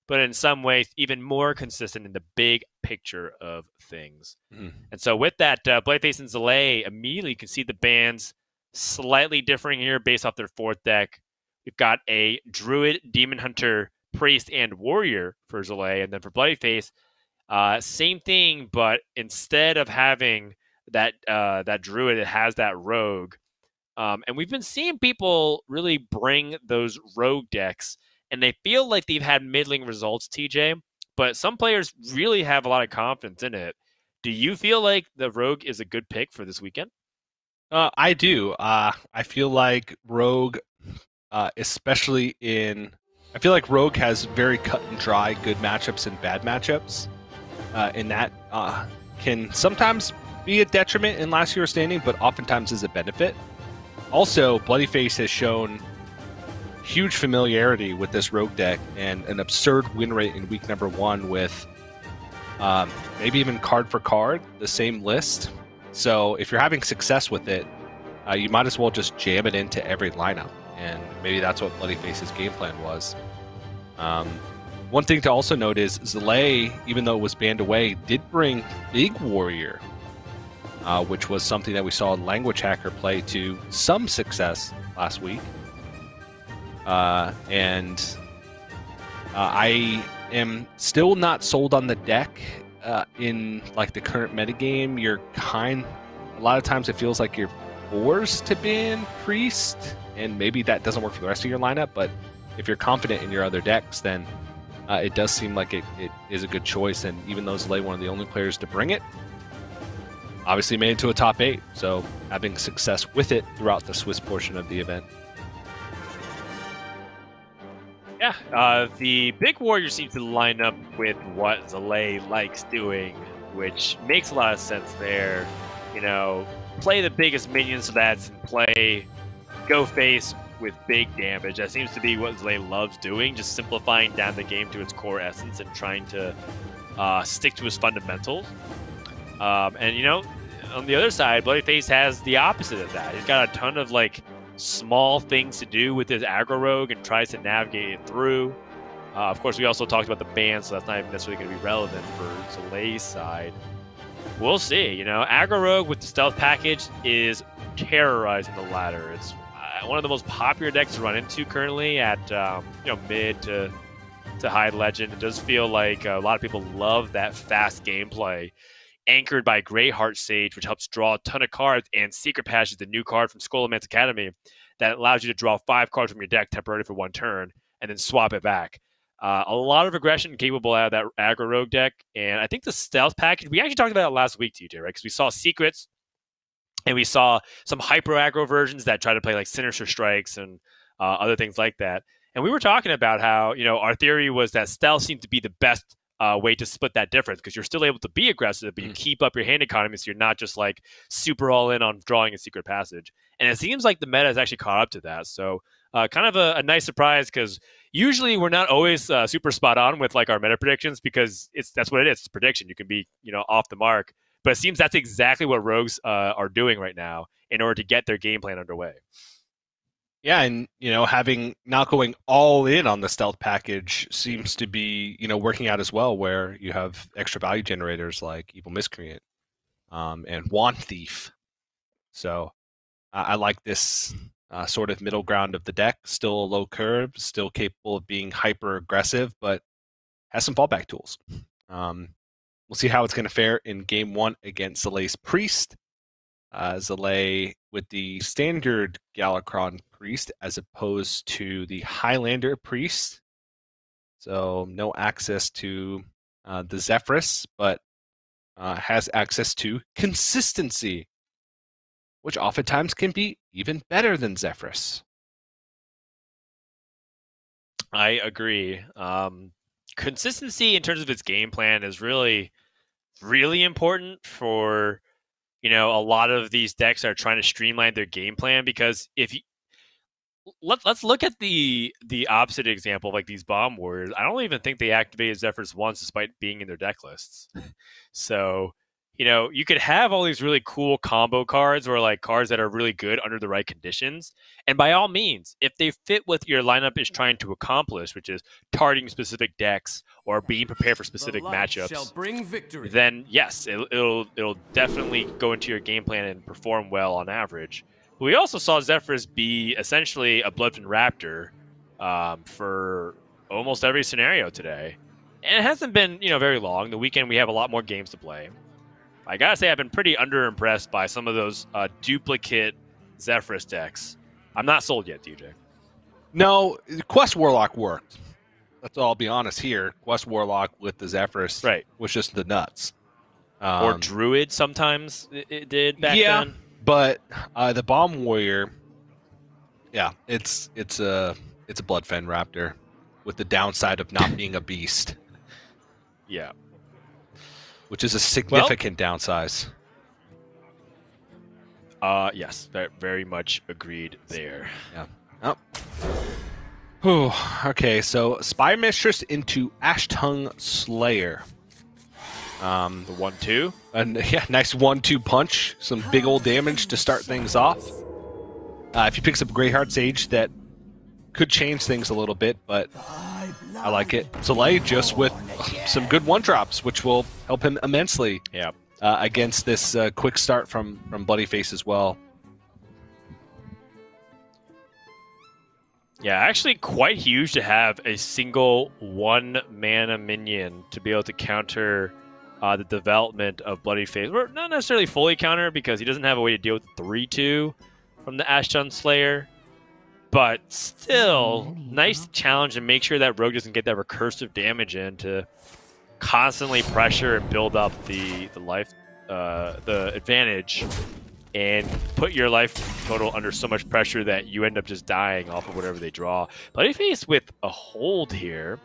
but in some ways even more consistent in the big picture of things. And so with that, bloodyface and Zalae immediately can see the bans slightly differing here based off their fourth deck. We've got a Druid, Demon Hunter, Priest, and Warrior for Zalae, and then for bloodyface, same thing, but instead of having that Druid, it has that Rogue. And we've been seeing people really bring those Rogue decks, and they feel like they've had middling results, TJ, but some players really have a lot of confidence in it. Do you feel like the Rogue is a good pick for this weekend? I do. I feel like Rogue, especially in... I feel like Rogue has very cut and dry good matchups and bad matchups. And that can sometimes be a detriment in last year's standing, but oftentimes is a benefit. Also, bloodyface has shown huge familiarity with this Rogue deck and an absurd win rate in week number 1 with maybe even card for card, the same list. So if you're having success with it, you might as well just jam it into every lineup. And maybe that's what bloodyface's game plan was. One thing to also note is Zalae, even though it was banned away, did bring Big Warrior, which was something that we saw Language Hacker play to some success last week. And I am still not sold on the deck in like the current metagame. A lot of times it feels like you're forced to ban Priest, and maybe that doesn't work for the rest of your lineup, but if you're confident in your other decks, then it does seem like it is a good choice. And even though Zalae, one of the only players to bring it, obviously made it to a top 8, so having success with it throughout the Swiss portion of the event. Yeah, the Big Warrior seems to line up with what Zalae likes doing, which makes a lot of sense there. You know, play the biggest minions so that's in play, go face with big damage. That seems to be what Zalae loves doing, just simplifying down the game to its core essence and trying to stick to his fundamentals. And, you know, on the other side, bloodyface has the opposite of that. He's got a ton of, like, small things to do with his aggro rogue and tries to navigate it through. Of course, we also talked about the ban, so that's not even necessarily going to be relevant for Zalae's side. We'll see. You know, aggro rogue with the stealth package is terrorizing the ladder. It's one of the most popular decks to run into currently at mid to high legend. It does feel like a lot of people love that fast gameplay, anchored by Greyheart Sage, which helps draw a ton of cards, and Secret Passage, the new card from Skullman's Academy that allows you to draw 5 cards from your deck temporarily for 1 turn and then swap it back. A lot of aggression capable out of that aggro rogue deck, and I think the stealth package, we actually talked about it last week, TJ, right? Because we saw secrets, and we saw some hyper aggro versions that try to play like Sinister Strikes and other things like that. And we were talking about how, you know, our theory was that stealth seemed to be the best way to split that difference, because you're still able to be aggressive, but you keep up your hand economy, so you're not just like super all in on drawing a Secret Passage. And it seems like the meta has actually caught up to that. So kind of a nice surprise, because usually we're not always super spot on with like our meta predictions, because that's what it is. It's prediction. You can be, you know, off the mark. But it seems that's exactly what rogues are doing right now in order to get their game plan underway. Yeah, and, you know, not going all in on the stealth package seems to be, you know, working out as well, where you have extra value generators like Evil Miscreant and Wand Thief. So I like this sort of middle ground of the deck. Still a low curve, still capable of being hyper aggressive, but has some fallback tools. We'll see how it's going to fare in game 1 against Zalae's Priest. Zalae with the standard Galakron Priest as opposed to the Highlander Priest. So no access to the Zephyrus, but has access to consistency, which oftentimes can be even better than Zephyrus. I agree. Consistency in terms of its game plan is really, really important for, you know, a lot of these decks that are trying to streamline their game plan, because if you, let's look at the opposite example of like these Bomb Warriors. I don't even think they activated Zephyrus once despite being in their deck lists. So, you know, you could have all these really cool combo cards or like cards that are really good under the right conditions. And by all means, if they fit what your lineup is trying to accomplish, which is targeting specific decks or being prepared for specific matchups, then yes, it'll definitely go into your game plan and perform well on average. But we also saw Zephyrus be essentially a Bloodfin Raptor for almost every scenario today. And it hasn't been, you know, very long. The weekend we have a lot more games to play. I gotta say, I've been pretty underimpressed by some of those duplicate Zephyrus decks. I'm not sold yet, DJ. No, Quest Warlock worked. Let's all be honest here. Quest Warlock with the Zephyrus was just the nuts. Or Druid sometimes it did back then. But the Bomb Warrior, yeah, it's a Bloodfen Raptor with the downside of not being a beast. Yeah. Which is a significant downsize. Yes, very much agreed there. Yeah. Oh. Okay, so Spy Mistress into Ashtongue Slayer. The 1-2. And yeah, nice 1-2 punch. Some big old damage to start things off. If he picks up Greyheart Sage, that could change things a little bit, but I like it. Zalae just with some good one-drops, which will help him immensely against this quick start from bloodyface as well. Yeah, actually quite huge to have a single 1-mana minion to be able to counter the development of bloodyface. Or not necessarily fully counter, because he doesn't have a way to deal with the 3-2 from the Ashton Slayer. But still, nice challenge and make sure that Rogue doesn't get that recursive damage in to constantly pressure and build up the advantage and put your life total under so much pressure that you end up just dying off of whatever they draw. Bloodyface with a hold here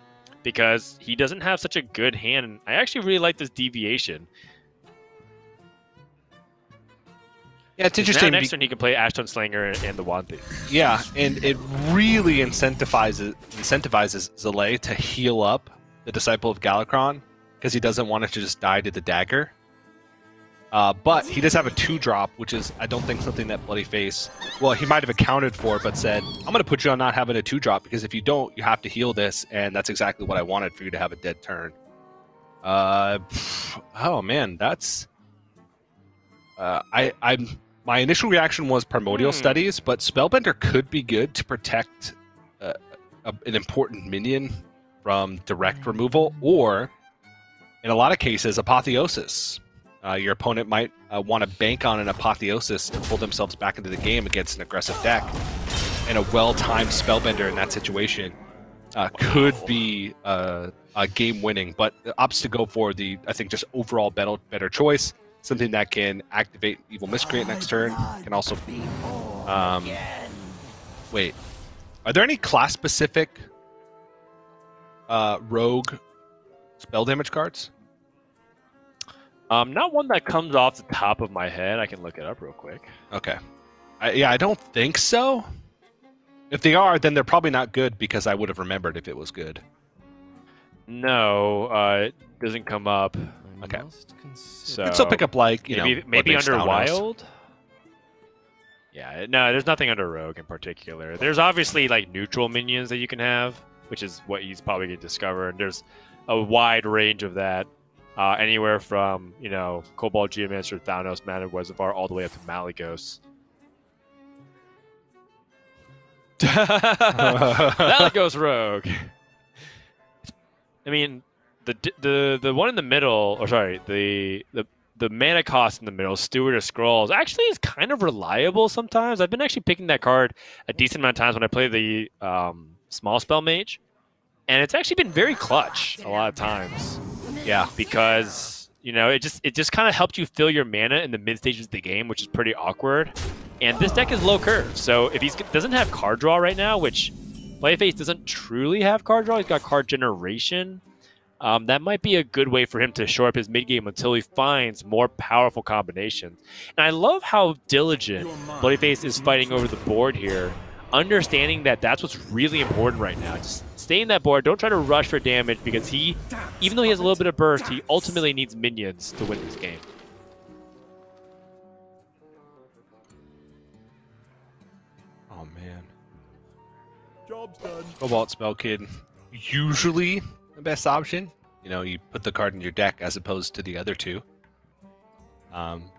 because he doesn't have such a good hand. I actually really like this deviation. Yeah, it's interesting. Now next turn he can play Ashton Slanger and the Wand Thief. Yeah, and it really incentivizes Zalae to heal up the Disciple of Galakron because he doesn't want it to just die to the dagger. But he does have a 2-drop, which is, I don't think, something that Bloodyface, well, he might have accounted for, but said, I'm going to put you on not having a 2-drop because if you don't, you have to heal this, and that's exactly what I wanted for you to have a dead turn. Oh man, that's my initial reaction was Primordial Studies, but Spellbender could be good to protect an important minion from direct removal, or in a lot of cases, Apotheosis. Your opponent might want to bank on an Apotheosis to pull themselves back into the game against an aggressive deck, and a well-timed Spellbender in that situation could be game-winning, but opts to go for the, I think, just overall better choice. Something that can activate Evil Miscreant next turn. Can also be... wait. Are there any class-specific rogue spell damage cards? Not one that comes off the top of my head. I can look it up real quick. Okay. I don't think so. If they are, then they're probably not good because I would have remembered if it was good. No, it doesn't come up. Okay. So you can still pick up, like, maybe under Wild? Yeah, no, there's nothing under Rogue in particular. There's obviously, like, neutral minions that you can have, which is what he's probably going to discover. And there's a wide range of that. Anywhere from, Cobalt Geomancer, Thanos, Mana Reservoir, all the way up to Malygos. Malygos Rogue. I mean, the one in the middle, or sorry, the mana cost in the middle, Steward of Scrolls, actually is kind of reliable sometimes. I've been actually picking that card a decent amount of times when I play the small spell mage, and it's actually been very clutch a lot of times. Yeah, because it just kind of helped you fill your mana in the mid stages of the game, which is pretty awkward. And this deck is low curve, so if he doesn't have card draw right now, which Bloodyface doesn't truly have card draw, he's got card generation. That might be a good way for him to shore up his mid game until he finds more powerful combinations. And I love how diligent Bloodyface is fighting over the board here, understanding that that's what's really important right now. Just stay in that board. Don't try to rush for damage because even though he has a little bit of burst, he ultimately needs minions to win this game. Cobalt Spell Kid, usually the best option. You know, you put the card in your deck as opposed to the other two.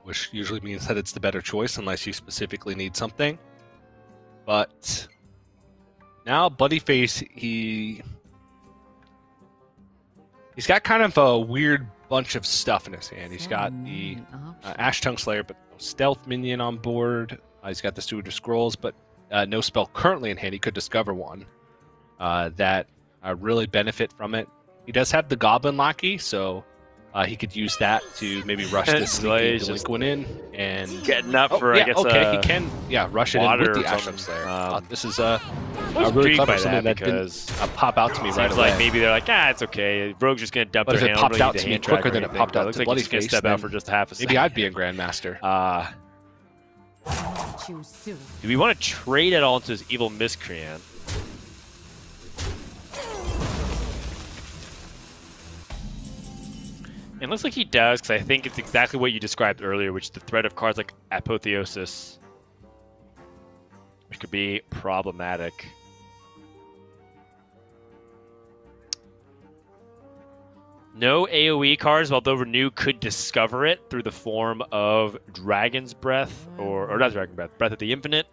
Which usually means that it's the better choice unless you specifically need something. But now Bloodyface, he's got kind of a weird bunch of stuff in his hand. He's got the Ash Tongue Slayer, but no stealth minion on board. He's got the Steward of Scrolls, but no spell currently in hand. He could discover one that really benefit from it. He does have the Goblin Lackey, so he could use that to maybe rush this sneaky Delinquent in and getting up for I guess he can rush it in with the Ash Tongue Slayer. This is really clever, something that didn't pop out to me right away. Like maybe they're like, it's okay. Rogue's just gonna dump but their hand. But if it popped out to me quicker than it popped out to Bloodyface, step out for just half a second. Maybe I'd be a Grandmaster. Do we want to trade it all into his Evil Miscreant? It looks like he does, because I think it's exactly what you described earlier, which is the threat of cards like Apotheosis, which could be problematic. No AoE cards, although Renew could discover it through the form of Dragon's Breath, or not Dragon Breath, Breath of the Infinite,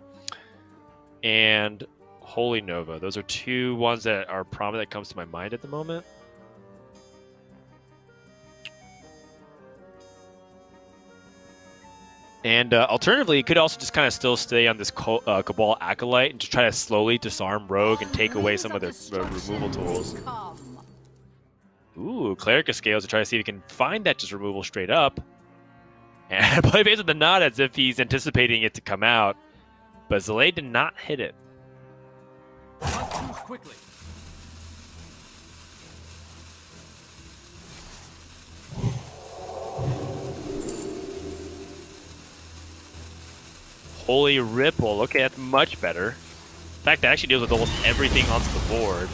and Holy Nova. Those are two ones that are prominent that comes to my mind at the moment. And alternatively, it could also just kind of still stay on this Cabal Acolyte and just try to slowly disarm Rogue and take away some of their removal tools. Ooh, Cleric of Scales to try to see if he can find that just removal straight up. And Bloodyface with the nod as if he's anticipating it to come out. But Zalae did not hit it. Quickly. Holy Ripple. Okay, that's much better. In fact, that actually deals with almost everything onto the board.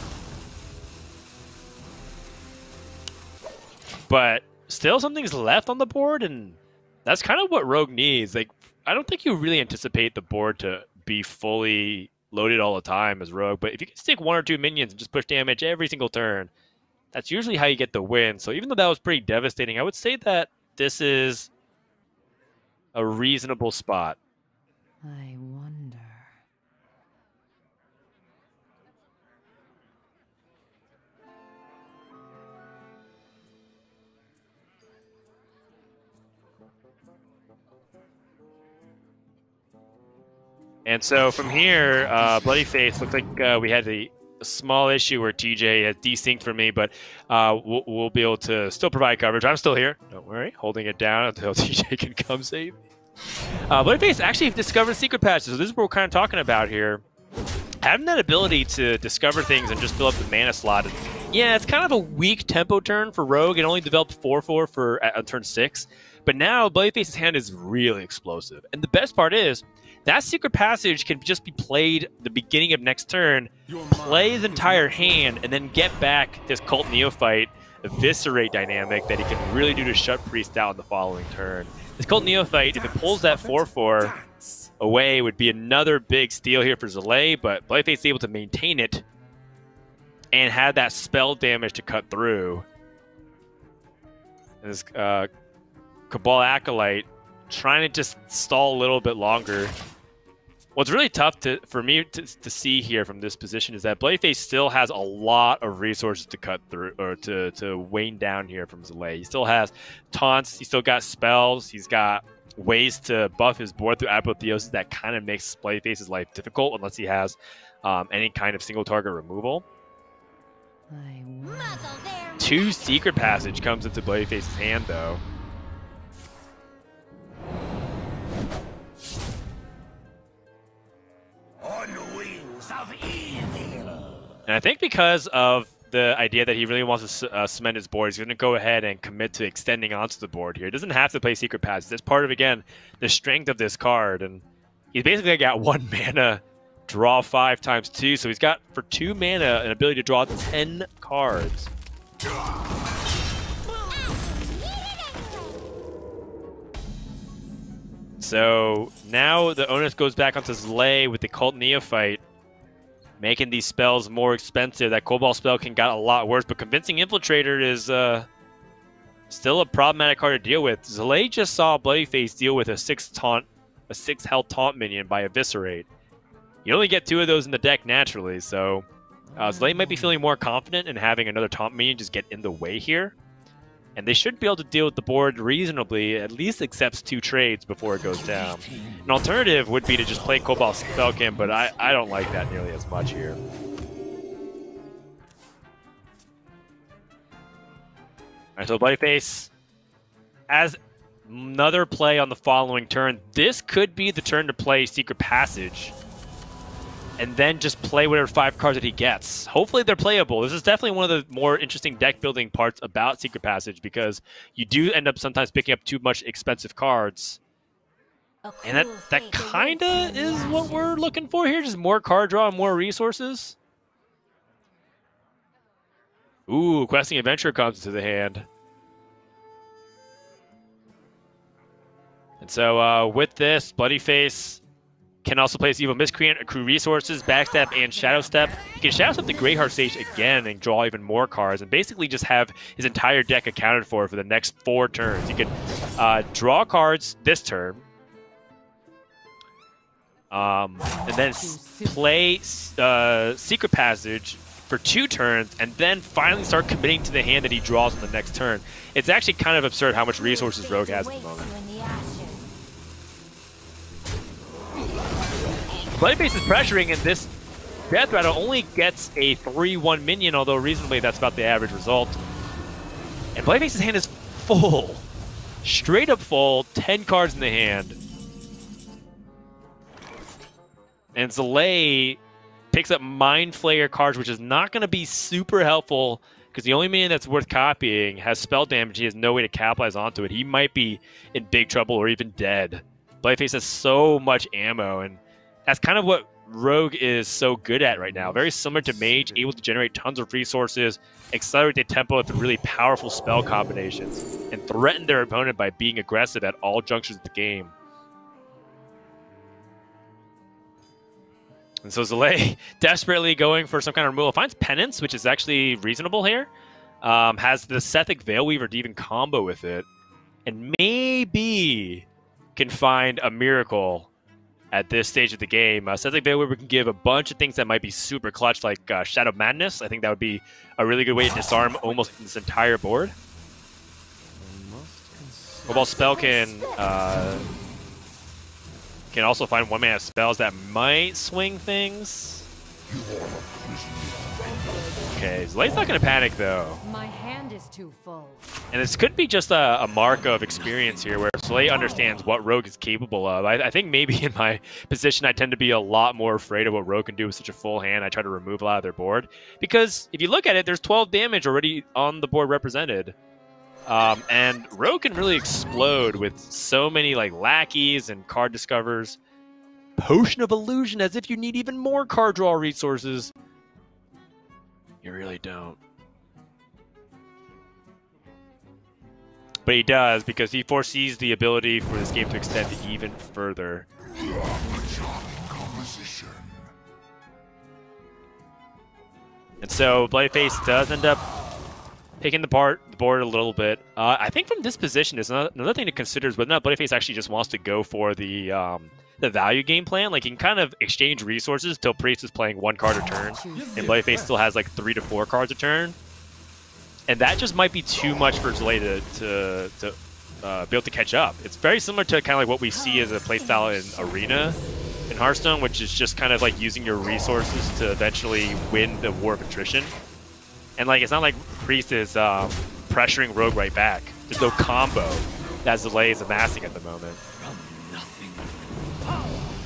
But still something's left on the board, and that's kind of what Rogue needs. Like, I don't think you really anticipate the board to be fully loaded all the time as Rogue, but if you can stick one or two minions and just push damage every single turn, that's usually how you get the win. So even though that was pretty devastating, I would say that this is a reasonable spot. I wonder. And so from here, Bloodyface looks like we had a small issue where TJ has desynced for me, but we'll be able to still provide coverage. I'm still here. Don't worry. Holding it down until TJ can come save me. Bloodyface actually discovered secret patches, so this is what we're kind of talking about here. Having that ability to discover things and just fill up the mana slot. Yeah, it's kind of a weak tempo turn for Rogue. It only developed 4/4 for turn 6. But now Bloodyface's hand is really explosive. And the best part is, that secret passage can just be played the beginning of next turn, play his entire hand, and then get back this Cult Neophyte Eviscerate dynamic that he can really do to shut Priest out in the following turn. This Cult Neophyte, if it pulls that 4/4 away, would be another big steal here for Zalae, but Bloodyface is able to maintain it and have that spell damage to cut through. And this Cabal Acolyte trying to just stall a little bit longer. What's really tough for me to see here from this position is that Bloodyface still has a lot of resources to cut through, or to wane down here from Zalae. He still has taunts, he's still got spells, he's got ways to buff his board through Apotheosis that kind of makes Bloodyface's life difficult unless he has any kind of single target removal. 2 Secret Passage comes into Bloodyface's hand though. And I think because of the idea that he really wants to cement his board, he's going to go ahead and commit to extending onto the board here. He doesn't have to play Secret Passage. That's part of, again, the strength of this card. And he's basically got 1 mana, draw 5 times 2. So he's got, for 2 mana, an ability to draw 10 cards. So now the onus goes back onto Zalae with the Cult Neophyte, making these spells more expensive. That Cobalt spell can get a lot worse, but Convincing Infiltrator is still a problematic card to deal with. Zalae just saw bloodyface deal with a 6 health taunt minion by Eviscerate. You only get 2 of those in the deck naturally, so Zalae might be feeling more confident in having another taunt minion just get in the way here. And they should be able to deal with the board reasonably, at least accepts 2 trades before it goes down. An alternative would be to just play Cobalt Spellkin, but I don't like that nearly as much here. Alright, so bloodyface has another play on the following turn. This could be the turn to play Secret Passage, and then just play whatever 5 cards that he gets. Hopefully they're playable. This is definitely one of the more interesting deck building parts about Secret Passage, because you do end up sometimes picking up too much expensive cards. And that kind of is what we're looking for here, just more card draw and more resources. Ooh, Questing Adventure comes into the hand. And so with this, bloodyface can also place Evil Miscreant, accrue resources, Backstab, and Shadow Step. He can Shadow Step the Greyheart Sage again and draw even more cards, and basically just have his entire deck accounted for the next 4 turns. He can draw cards this turn, and then play Secret Passage for 2 turns, and then finally start committing to the hand that he draws on the next turn. It's actually kind of absurd how much resources Rogue has at the moment. Bloodyface is pressuring, and this Death Rattle only gets a 3/1 minion, although reasonably that's about the average result. And Bloodyface's hand is full. Straight up full, 10 cards in the hand. And Zalae picks up Mind Flayer cards, which is not going to be super helpful, because the only minion that's worth copying has spell damage. He has no way to capitalize onto it. He might be in big trouble or even dead. Bloodyface has so much ammo, and that's kind of what Rogue is so good at right now. Very similar to Mage, able to generate tons of resources, accelerate the tempo with really powerful spell combinations, and threaten their opponent by being aggressive at all junctures of the game. And so Zalae, desperately going for some kind of removal, finds Penance, which is actually reasonable here. Has the Sethic Veilweaver to even combo with it, and maybe can find a miracle at this stage of the game. Sethic Veilweaver can give a bunch of things that might be super clutch, like Shadow Madness. I think that would be a really good way to disarm almost this entire board. Cobalt Spell can also find 1-mana spells that might swing things. Okay, Zalae's not going to panic, though. My hand is too full. And this could be just a mark of experience here, where Zalae understands what Rogue is capable of. I think maybe in my position, I tend to be a lot more afraid of what Rogue can do with such a full hand. I try to remove a lot of their board. Because if you look at it, there's 12 damage already on the board represented. And Rogue can really explode with so many like lackeys and card discovers. Potion of Illusion, as if you need even more card draw resources. You really don't. But he does, because he foresees the ability for this game to extend even further. And so bloodyface does end up picking the board a little bit. I think from this position, is another thing to consider is whether or not bloodyface actually just wants to go for the value game plan. Like, he can kind of exchange resources till Priest is playing 1 card a turn, and bloodyface still has like 3 to 4 cards a turn. And that just might be too much for Zalae to be able to catch up. It's very similar to kind of like what we see as a playstyle in Arena in Hearthstone, which is just kind of like using your resources to eventually win the War of Attrition. And like, it's not like Priest is pressuring Rogue right back. There's no combo that Zalae is amassing at the moment.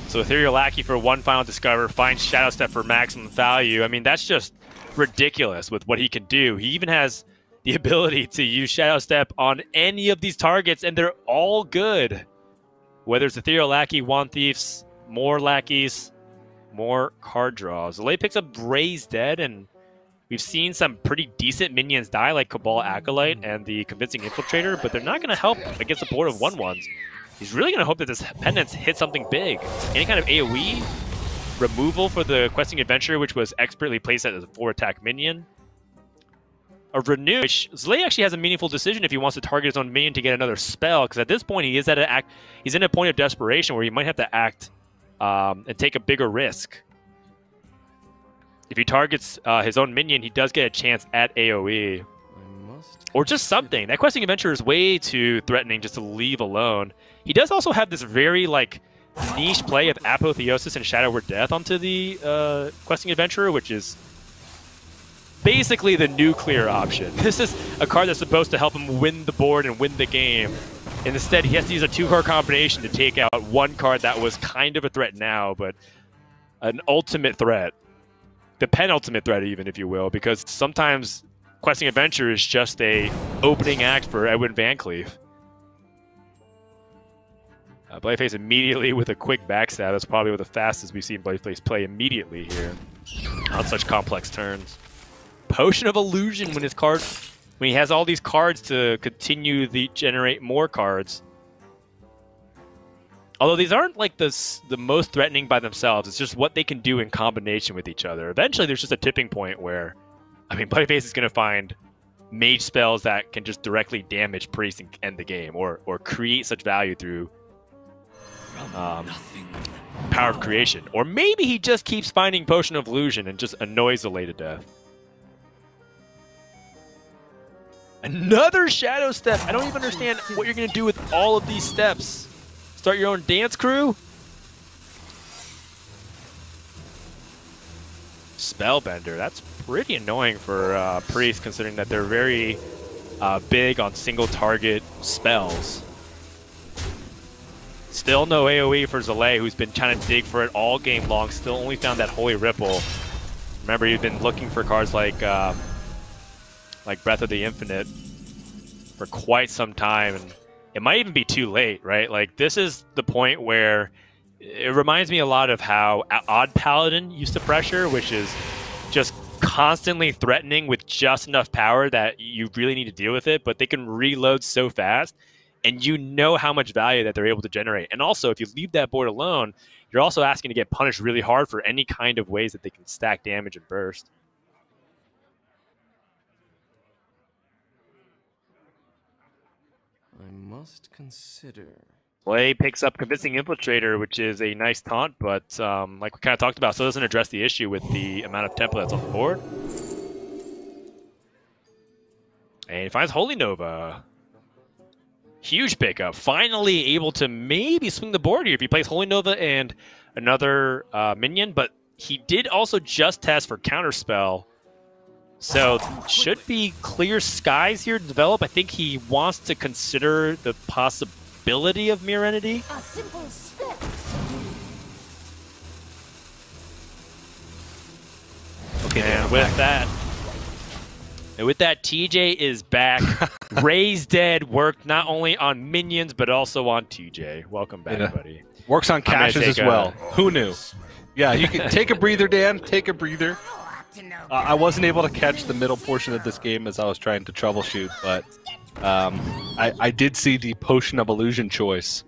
So Ethereal Lackey for 1 final discover, finds Shadow Step for maximum value. I mean, that's just ridiculous with what he can do. He even has the ability to use Shadow Step on any of these targets, and they're all good. Whether it's Ethereal Lackey, Wand Thieves, more lackeys, more card draws. Zalae picks up Raised Dead, and we've seen some pretty decent minions die, like Cabal Acolyte and the Convincing Infiltrator, but they're not going to help against a board of 1/1s. He's really going to hope that this Penance hits something big. Any kind of AoE removal for the Questing Adventurer, which was expertly placed as a 4-attack minion. A Renew, which Zalae actually has a meaningful decision if he wants to target his own minion to get another spell, because at this point he is at he's in a point of desperation where he might have to act and take a bigger risk. If he targets his own minion, he does get a chance at AoE. Or just something. That Questing Adventurer is way too threatening just to leave alone. He does also have this very, like, niche play of Apotheosis and Shadow Word Death onto the Questing Adventurer, which is basically the nuclear option. This is a card that's supposed to help him win the board and win the game. And instead, he has to use a 2-card combination to take out one card that was kind of a threat now, but an ultimate threat. The penultimate threat, even, if you will, because sometimes Questing Adventure is just a opening act for Edwin Van Cleef. Bloodyface immediately with a quick backstab. That's probably the fastest we've seen Bloodyface play immediately here on such complex turns. Potion of Illusion when he has all these cards to continue generate more cards. Although these aren't like the most threatening by themselves, it's just what they can do in combination with each other. Eventually, there's just a tipping point where, I mean, Bloodyface is going to find mage spells that can just directly damage Priest and end the game, or create such value through power of creation. Or maybe he just keeps finding Potion of Illusion and just annoys Zalae to death. Another Shadow Step! I don't even understand what you're going to do with all of these steps. Start your own dance crew? Spellbender. That's pretty annoying for Priest, considering that they're very big on single target spells. Still no AoE for Zalae, who's been trying to dig for it all game long. Still only found that Holy Ripple. Remember, you've been looking for cards like Breath of the Infinite for quite some time, and it might even be too late, right? Like, this is the point where it reminds me a lot of how Odd Paladin used to pressure, which is just constantly threatening with just enough power that you really need to deal with it, but they can reload so fast, and you know how much value that they're able to generate. And also, if you leave that board alone, you're also asking to get punished really hard for any kind of ways that they can stack damage and burst. I must consider. Play picks up Convincing Infiltrator, which is a nice taunt, but like we kind of talked about, still doesn't address the issue with the amount of tempo that's on the board. And he finds Holy Nova. Huge pickup. Finally able to maybe swing the board here if he plays Holy Nova and another minion, but he did also just test for Counterspell. So should be clear skies here to develop. I think he wants to consider the possibility of Mirror Entity. A simple step. Okay, and with that, TJ is back. Raise Dead worked not only on minions but also on TJ. Welcome back, buddy. Works on caches as well. Who knew? Yeah, you can take a breather, Dan. Take a breather. I wasn't able to catch the middle portion of this game as I was trying to troubleshoot, but I did see the Potion of Illusion choice.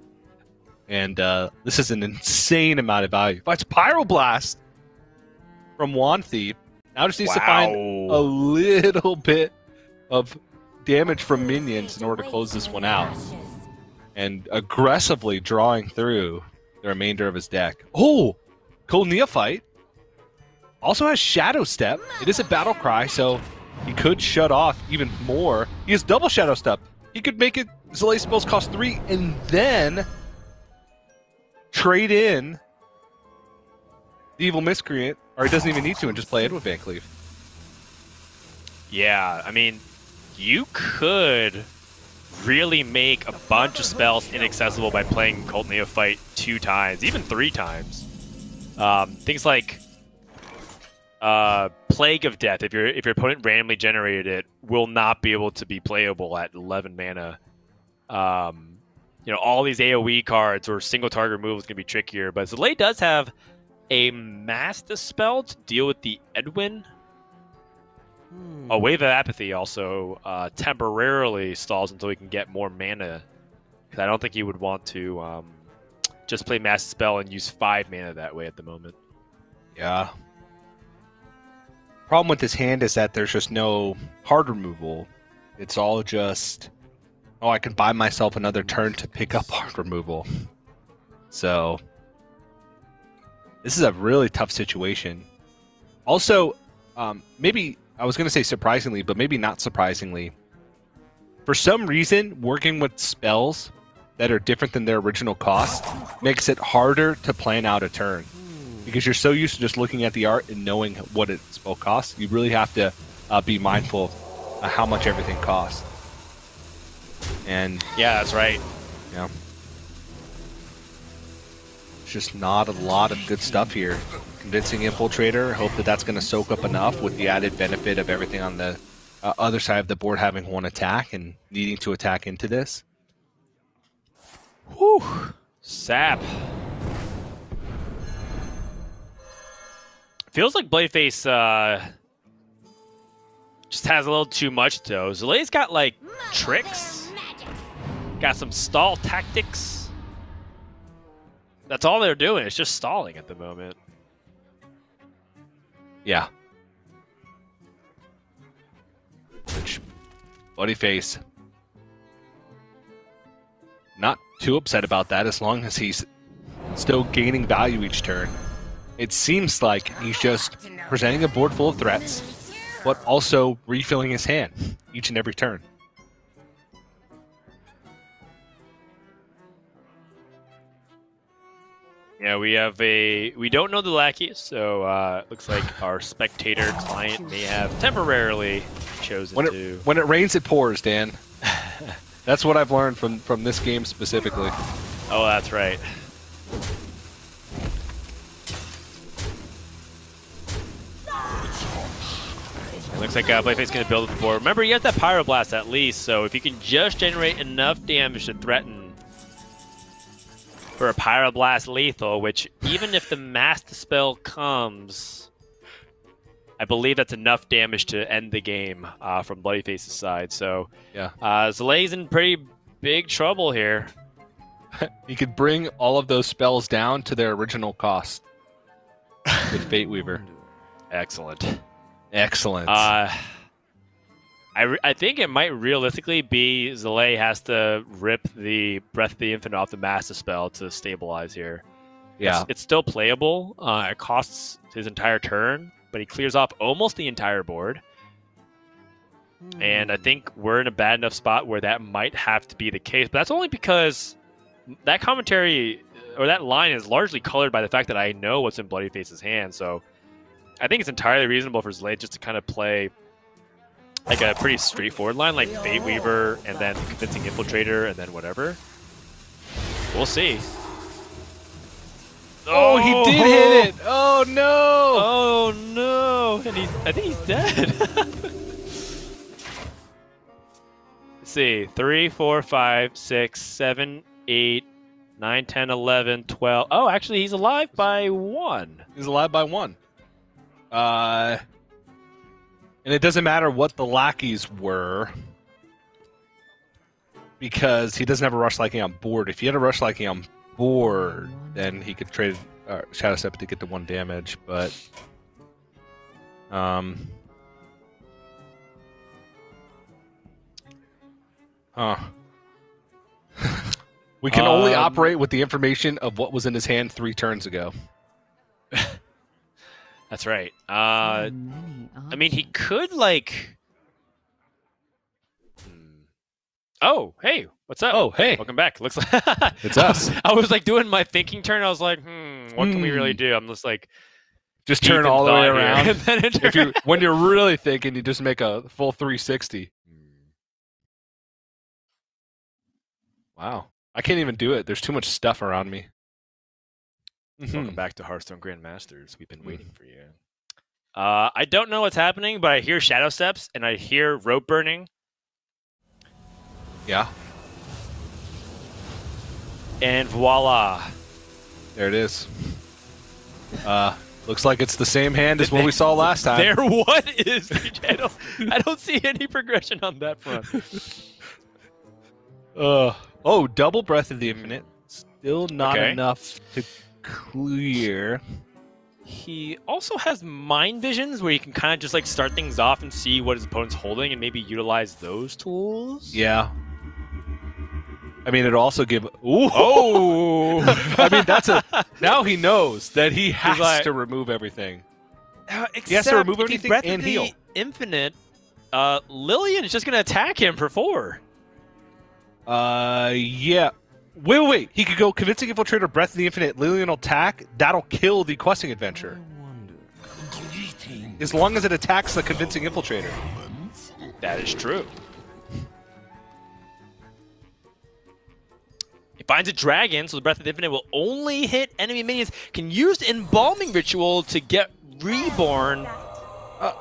And this is an insane amount of value. But it's Pyroblast from Wand Thief. Now just needs to find a little bit of damage from minions in order to close this one out. And aggressively drawing through the remainder of his deck. Oh! Cold Neophyte. Also has Shadow Step. It is a battle cry, so he could shut off even more. He has double Shadow Step. He could make it Zalae spells cost 3 and then trade in the Evil Miscreant, or he doesn't even need to and just play Edwin Van Cleef. Yeah, I mean, you could really make a bunch of spells inaccessible by playing Cold Neophyte 2 times, even 3 times. Things like Plague of Death, if your opponent randomly generated it, will not be able to be playable at 11 mana. You know, all these AoE cards or single target removals can be trickier, but Zalae does have a Mass Dispel to deal with the Edwin. A Wave of Apathy also temporarily stalls until he can get more mana, because I don't think he would want to just play Mass Dispel and use 5 mana that way at the moment. Yeah. Problem with this hand is that there's just no hard removal. It's all just, oh, I can buy myself another turn to pick up hard removal. So this is a really tough situation. Also, maybe I was going to say surprisingly, but maybe not surprisingly. For some reason, working with spells that are different than their original cost makes it harder to plan out a turn. Because you're so used to just looking at the art and knowing what its spell costs, you really have to be mindful of how much everything costs. And yeah, that's right. Yeah. There's just not a lot of good stuff here. Convincing Infiltrator, hope that that's going to soak up enough with the added benefit of everything on the other side of the board having one attack and needing to attack into this. Whew. Sap. Feels like bloodyface just has a little too much, though. Zalae's got, like, tricks. Got some stall tactics. That's all they're doing. It's just stalling at the moment. Yeah. Which, bloodyface, not too upset about that as long as he's still gaining value each turn. It seems like he's just presenting a board full of threats, but also refilling his hand each and every turn. Yeah, we don't know the lackey, so looks like our spectator client may have temporarily chosen to. When it rains, it pours, Dan. That's what I've learned from this game specifically. Oh, that's right. It looks like bloodyface going to build up the board. Remember, you have that Pyroblast at least, so if you can just generate enough damage to threaten for a Pyroblast lethal, which even if the Master spell comes, I believe that's enough damage to end the game from bloodyface's side. So yeah, Zalae's in pretty big trouble here. He could bring all of those spells down to their original cost with Fate Weaver. Excellent. Excellent. I think it might realistically be Zalae has to rip the Breath of the Infinite off the Master spell to stabilize here. Yeah. It's still playable. It costs his entire turn, but he clears off almost the entire board. And I think we're in a bad enough spot where that might have to be the case. But that's only because that commentary or that line is largely colored by the fact that I know what's in bloodyface's hand. So I think it's entirely reasonable for Zalae just to kind of play like a pretty straightforward line, like Fate Weaver, and then Convincing Infiltrator, and then whatever. We'll see. Oh, he did hit it! Oh, no! Oh, no! And I think he's dead. Let's see. 3, 4, 5, 6, 7, 8, 9, 10, 11, 12. Oh, actually, he's alive by 1. He's alive by 1. And it doesn't matter what the lackeys were, because he doesn't have a Rush Liking on board. If he had a Rush Liking on board, then he could trade Shadow Step to get to 1 damage, but we can only operate with the information of what was in his hand 3 turns ago. That's right. I mean, he could, like... Oh, hey, what's up? Oh, hey. Welcome back. Looks like... It's us. I was, like, doing my thinking turn. I was like, what can we really do? I'm just, like... Just turn all the way around. And then when you're really thinking, you just make a full 360. Wow. I can't even do it. There's too much stuff around me. Welcome back to Hearthstone Grandmasters. We've been waiting for you. I don't know what's happening, but I hear Shadow Steps, and I hear Rope Burning. Yeah. And voila. There it is. Looks like it's the same hand as what we saw last time. There what is? I don't see any progression on that front. Oh, double Breath of the Infinite. Still not enough to clear. He also has mind visions where he can kind of just like start things off and see what his opponent's holding and maybe utilize those tools. Yeah. I mean, it'll also give. Ooh. Oh! I mean, that's a. Now he knows that he has like, to remove everything. He has to remove everything and heal. Infinite. Lillian is just going to attack him for 4. Yeah. Wait. He could go Convincing Infiltrator, Breath of the Infinite, Lillian will attack. That'll kill the Questing Adventure. As long as it attacks the Convincing Infiltrator. That is true. It finds a dragon, so the Breath of the Infinite will only hit enemy minions. Can use the Embalming Ritual to get reborn.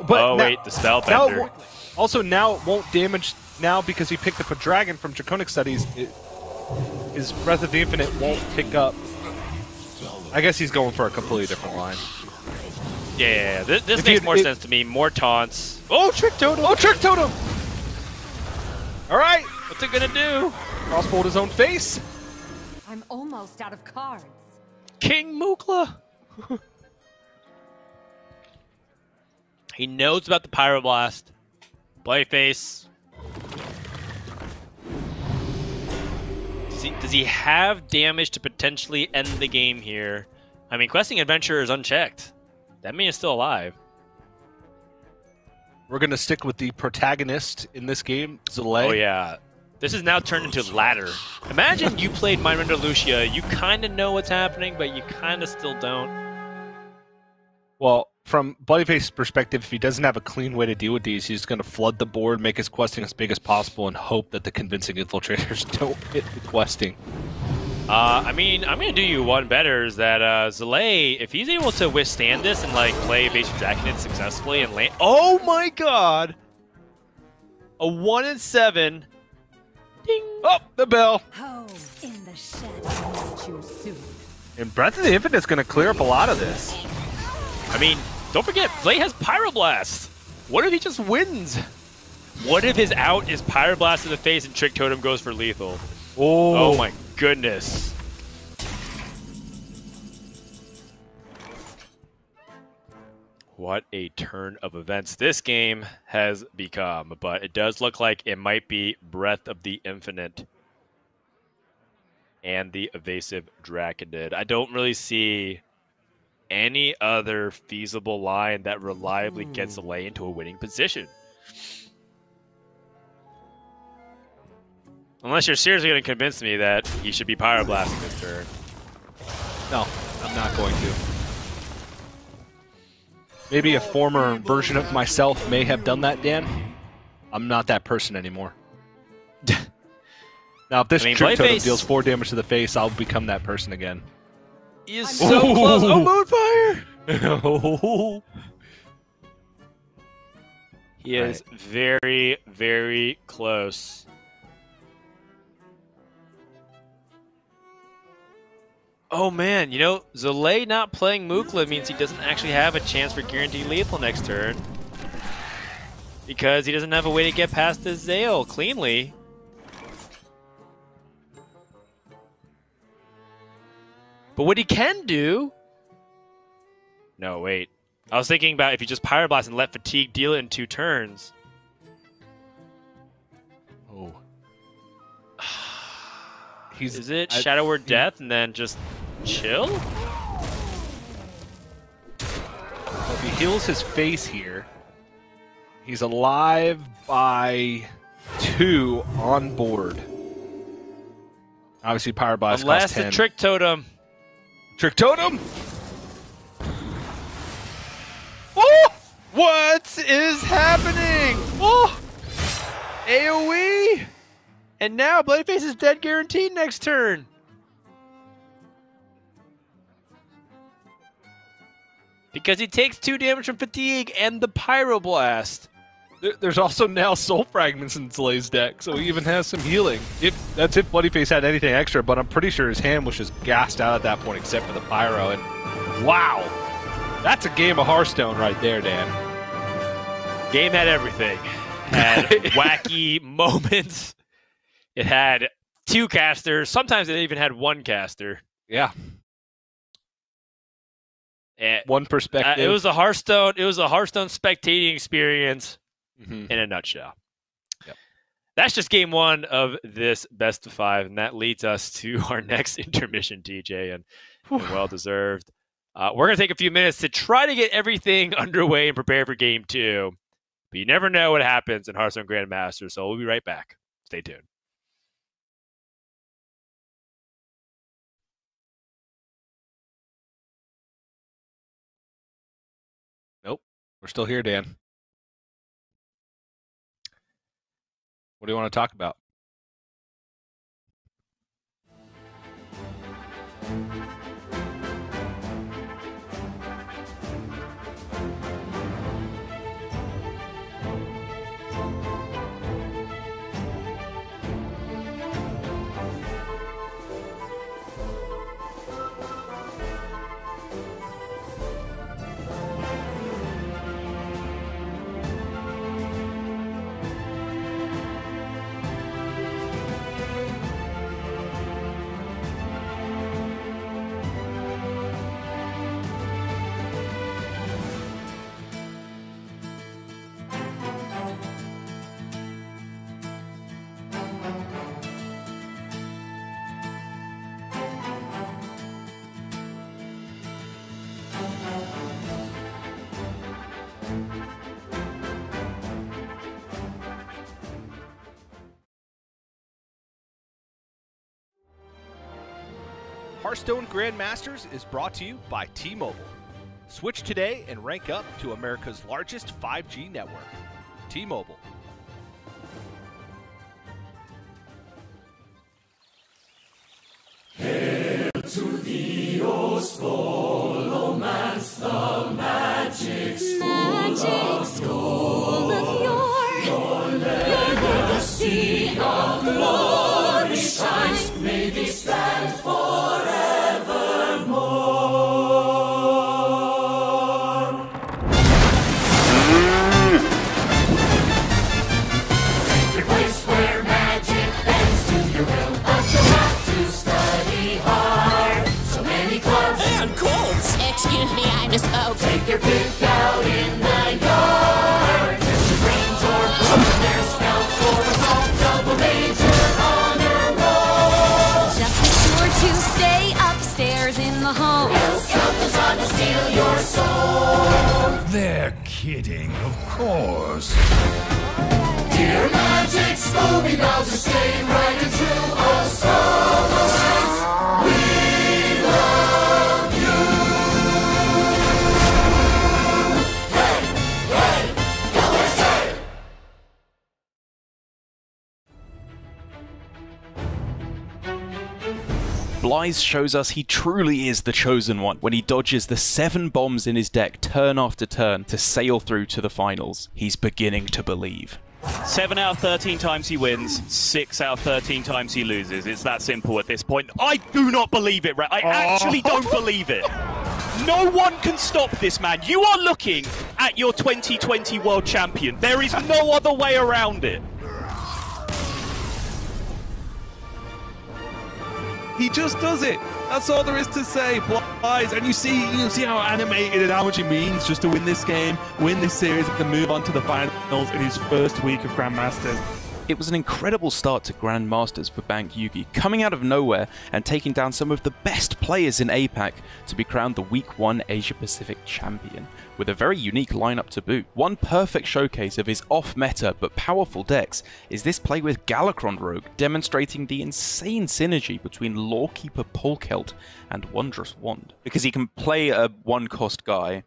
But wait, the Spellbender. Also, now it won't damage now because he picked up a dragon from Draconic Studies. His Breath of the Infinite won't pick up. I guess he's going for a completely different line. Yeah, this makes more sense to me. More taunts. Oh, Trick Totem! Oh, Trick Totem! All right. What's it gonna do? Crossbolt his own face. I'm almost out of cards. King Mukla. He knows about the Pyroblast. Bloodyface. Does he have damage to potentially end the game here? I mean, Questing Adventure is unchecked. That means it's still alive. We're going to stick with the protagonist in this game, Zalae. Oh, yeah. This is now turned into ladder. Imagine you played Mindrender Lucia. You kind of know what's happening, but you kind of still don't. Well, from Bloodyface's perspective, if he doesn't have a clean way to deal with these, he's going to flood the board, make his questing as big as possible, and hope that the Convincing Infiltrators don't hit the questing. I mean, I'm going to do you one better, is that Zalae, if he's able to withstand this and like play Evasive Draconid successfully and land... Oh my god! A 1 in 7. Ding! Oh, the bell! Home in the shadows you soon. And Breath of the Infinite's going to clear up a lot of this. I mean, don't forget, Zalae has Pyroblast. What if he just wins? What if his out is Pyroblast in the face and Trick Totem goes for lethal? Oh my goodness. What a turn of events this game has become. But it does look like it might be Breath of the Infinite and the Evasive Draconid. I don't really see any other feasible line that reliably gets Zalae into a winning position. Unless you're seriously going to convince me that he should be Pyroblasting this turn. No, I'm not going to. Maybe a former version of myself may have done that, Dan. I'm not that person anymore. Now, if this Trick Totem deals 4 damage to the face, I'll become that person again. He is so close. Oh, Moonfire! He is very, very close. Oh man, you know, Zalae not playing Mukla means he doesn't actually have a chance for guaranteed lethal next turn. Because he doesn't have a way to get past the Zale cleanly. But what he can do... No, wait. I was thinking about if you just Pyroblast and let Fatigue deal it in 2 turns. Oh. Is it Shadow Word Death and then just chill? If he heals his face here, he's alive by 2 on board. Obviously, Pyroblast costs 10. Unless the Trick Totem. Trick Totem! Oh! What is happening? Oh! AoE! And now Bloodyface is dead guaranteed next turn. Because he takes 2 damage from Fatigue and the Pyroblast. There's also now Soul Fragments in Zalae's deck, so he even has some healing. That's if Bloodyface had anything extra, but I'm pretty sure his hand was just gassed out at that point except for the Pyro. And wow! That's a game of Hearthstone right there, Dan. Game had everything. Had wacky moments. It had 2 casters. Sometimes it even had 1 caster. Yeah. One perspective. It was a Hearthstone. It was a Hearthstone spectating experience in a nutshell. Yep. That's just game 1 of this best of 5, and that leads us to our next intermission, TJ, and well deserved. We're gonna take a few minutes to try to get everything underway and prepare for game 2, but you never know what happens in Hearthstone Grandmasters. So we'll be right back. Stay tuned. Nope. We're still here, Dan. What do you want to talk about? Hearthstone Grandmasters is brought to you by T-Mobile. Switch today and rank up to America's largest 5G network. T-Mobile. Hail to thee, O Scholomance, the magic school of your legacy of glory shines. May thee stand forevermore. Take your place where magic bends to your will, but you'll have to study hard. So many clubs and colds. Excuse me, I misspoke. Take your pick out in the yard. Test your brains or put their spells for a double major honor roll. Just make sure to stay upstairs in the hall, else trouble goes on to steal your soul. They're kidding, of course. Dear Magic Scooby Dolls, just stay right and true. Oh, Scholomance, we love you. Hey, hey, USA! Blythe shows us he truly is the chosen one when he dodges the 7 bombs in his deck turn after turn to sail through to the finals. He's beginning to believe. 7 out of 13 times he wins, 6 out of 13 times he loses. It's that simple at this point. I do not believe it, Ray. I actually don't believe it. No one can stop this man. You are looking at your 2020 world champion. There is no other way around it. He just does it. That's all there is to say. Blythe, and you see how animated and how much it means just to win this game, win this series, and move on to the finals in his first week of Grandmasters. It was an incredible start to Grandmasters for Bank Yugi, coming out of nowhere and taking down some of the best players in APAC to be crowned the Week 1 Asia Pacific champion, with a very unique lineup to boot. One perfect showcase of his off-meta but powerful decks is this play with Galakron Rogue, demonstrating the insane synergy between Lawkeeper Polkelt and Wondrous Wand. Because he can play a one-cost guy,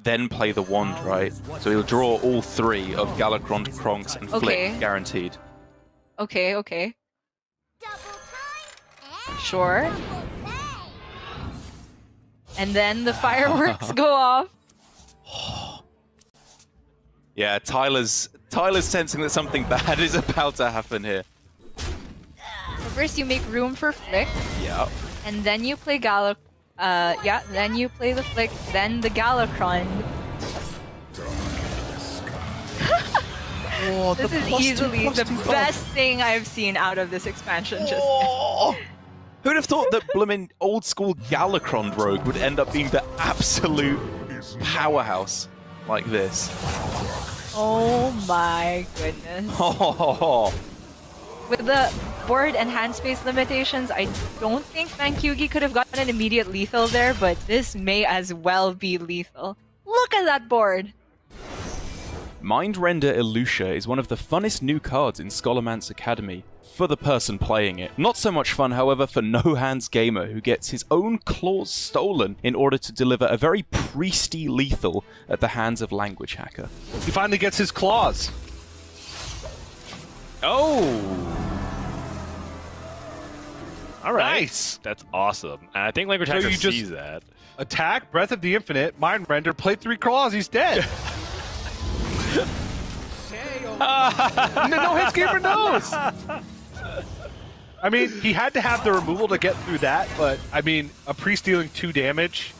then play the wand, right? So he'll draw all 3 of Galakron, Kronks, and Flick, guaranteed. Okay. Sure. And then the fireworks go off. Yeah, Tyler's sensing that something bad is about to happen here. So first you make room for Flick. Yeah. And then you play then you play the Flick, then the Galakron. Oh, this is easily the best thing I've seen out of this expansion just Who'd have thought that blooming old school Galakron Rogue would end up being the absolute powerhouse like this? Oh my goodness. With the board and hand space limitations, I don't think Mankyugi could have gotten an immediate lethal there, but this may as well be lethal. Look at that board! Mind Render Elutia is one of the funnest new cards in Scholarman's Academy for the person playing it. Not so much fun, however, for No Hands Gamer, who gets his own claws stolen in order to deliver a very priesty lethal at the hands of Language Hacker. He finally gets his claws. Oh! All right. Nice. That's awesome. And I think Language Hacker sees that. Attack, Breath of the Infinite, Mind Render, play 3 claws, he's dead. No Hands Gamer knows. I mean, he had to have the removal to get through that, but I mean, a priest dealing 2 damage,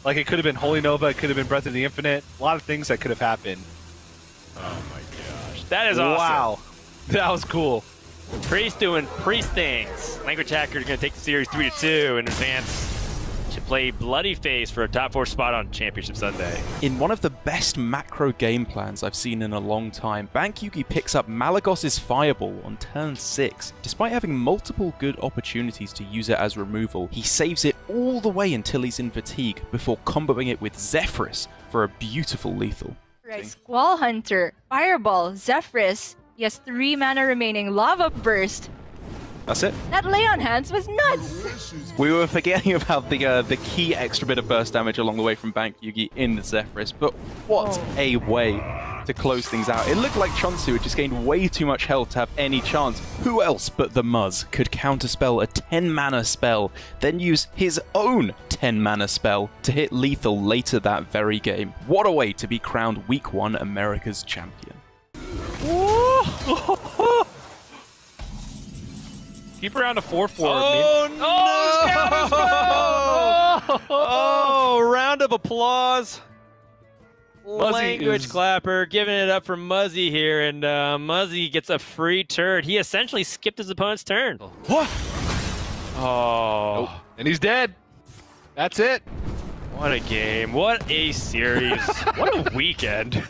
like it could have been Holy Nova, it could have been Breath of the Infinite, a lot of things that could have happened. Oh my gosh. That is awesome. Wow. That was cool. Priest doing priest things. Language Hacker is going to take the series 3-2 in advance. Should play bloodyface for a top 4 spot on Championship Sunday. In one of the best macro game plans I've seen in a long time, Bankyugi picks up Malagos's Fireball on turn 6. Despite having multiple good opportunities to use it as removal, he saves it all the way until he's in fatigue before comboing it with Zephyrus for a beautiful lethal. Right, Squall Hunter, Fireball, Zephyrus. He has 3 mana remaining. Lava Burst. That's it. That lay on hands was nuts. We were forgetting about the key extra bit of burst damage along the way from Bankyugi in the Zephyrus, but what a way to close things out. It looked like Chonsu had just gained way too much health to have any chance. Who else but the Muzz could counterspell a 10 mana spell, then use his own 10 mana spell to hit lethal later that very game? What a way to be crowned Week 1 America's champion. Keep around a 4-4. Oh, no! Oh, round of applause. Language Clapper giving it up for Muzzy here, and Muzzy gets a free turn. He essentially skipped his opponent's turn. What? Oh. Nope. And he's dead. That's it. What a game. What a series. What a weekend.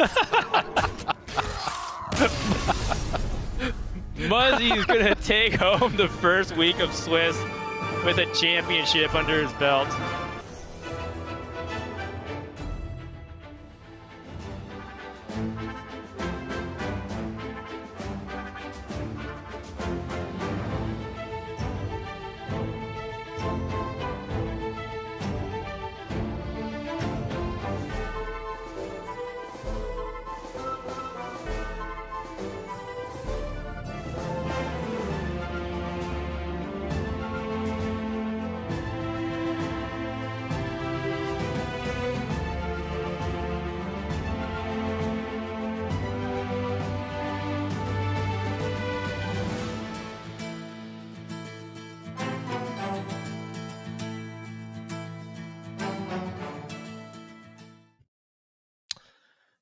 Muzzy is going to take home the first week of Swiss with a championship under his belt.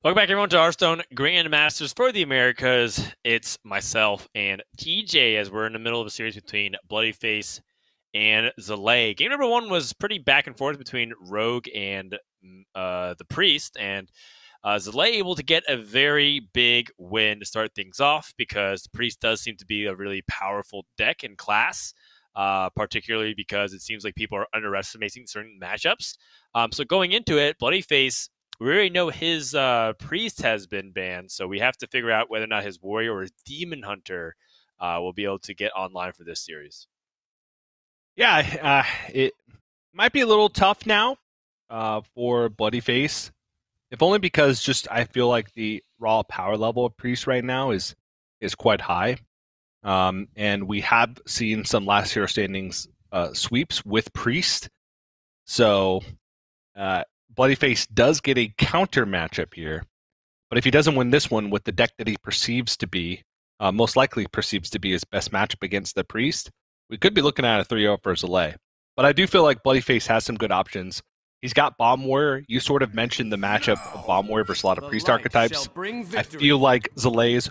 Welcome back, everyone, to Hearthstone Grandmasters for the Americas. It's myself and TJ as we're in the middle of a series between bloodyface and Zalae. Game number 1 was pretty back and forth between Rogue and the Priest, and Zalae able to get a very big win to start things off because the Priest does seem to be a really powerful deck in class, particularly because it seems like people are underestimating certain matchups. So going into it, bloodyface, we already know his priest has been banned, so we have to figure out whether or not his warrior or his demon hunter will be able to get online for this series. Yeah, it might be a little tough now for bloodyface, if only because just I feel like the raw power level of priest right now is quite high, and we have seen some last hero standings sweeps with priest, so. Bloodyface does get a counter matchup here, but if he doesn't win this one with the deck that he perceives to be, most likely perceives to be his best matchup against the Priest, we could be looking at a 3-0 for Zalae. But I do feel like Bloodyface has some good options. He's got Bomb Warrior. You sort of mentioned the matchup of Bomb Warrior versus a lot of Priest archetypes. I feel like Zalae's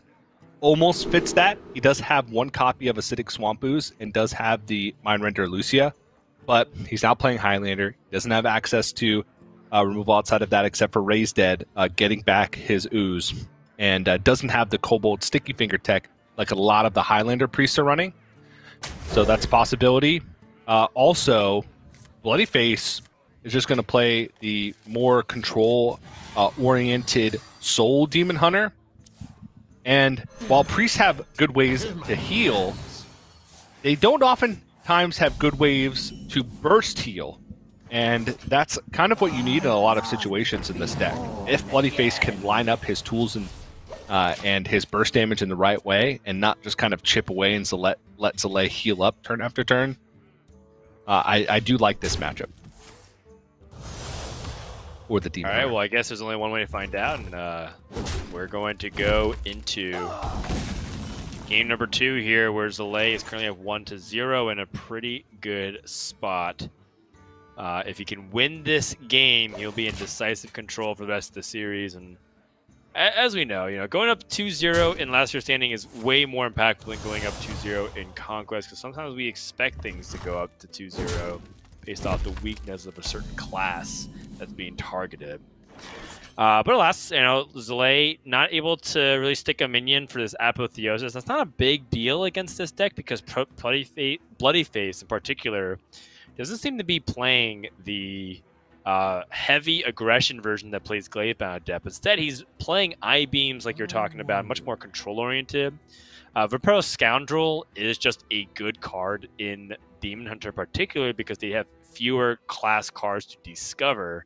almost fits that. He does have one copy of Acidic Swamp Ooze and does have the Mindrender Lucia, but he's not playing Highlander. He doesn't have access to removal outside of that except for Raised Dead, getting back his Ooze, and doesn't have the Kobold Sticky Finger tech like a lot of the Highlander priests are running. So that's a possibility. Also, bloodyface is just going to play the more control-oriented Soul Demon Hunter. And while priests have good ways to heal, they don't oftentimes have good ways to burst heal. And that's kind of what you need in a lot of situations in this deck. If bloodyface can line up his tools and his burst damage in the right way and not just kind of chip away and let Zalae heal up turn after turn, I do like this matchup. Or the Demon. All right, well, I guess there's only one way to find out, and we're going to go into game number 2 here, where Zalae is currently at 1-0 in a pretty good spot. If he can win this game, he'll be in decisive control for the rest of the series, and as we know, going up 2-0 in Last Year Standing is way more impactful than going up 2-0 in Conquest, because sometimes we expect things to go up to 2-0 based off the weakness of a certain class that's being targeted. But alas, Zalae not able to really stick a minion for this Apotheosis. That's not a big deal against this deck because bloodyface in particular doesn't seem to be playing the heavy aggression version that plays Gladebound Adept. Instead, he's playing I-Beams like you're talking about, much more control-oriented. Vipero Scoundrel is just a good card in Demon Hunter particularly because they have fewer class cards to discover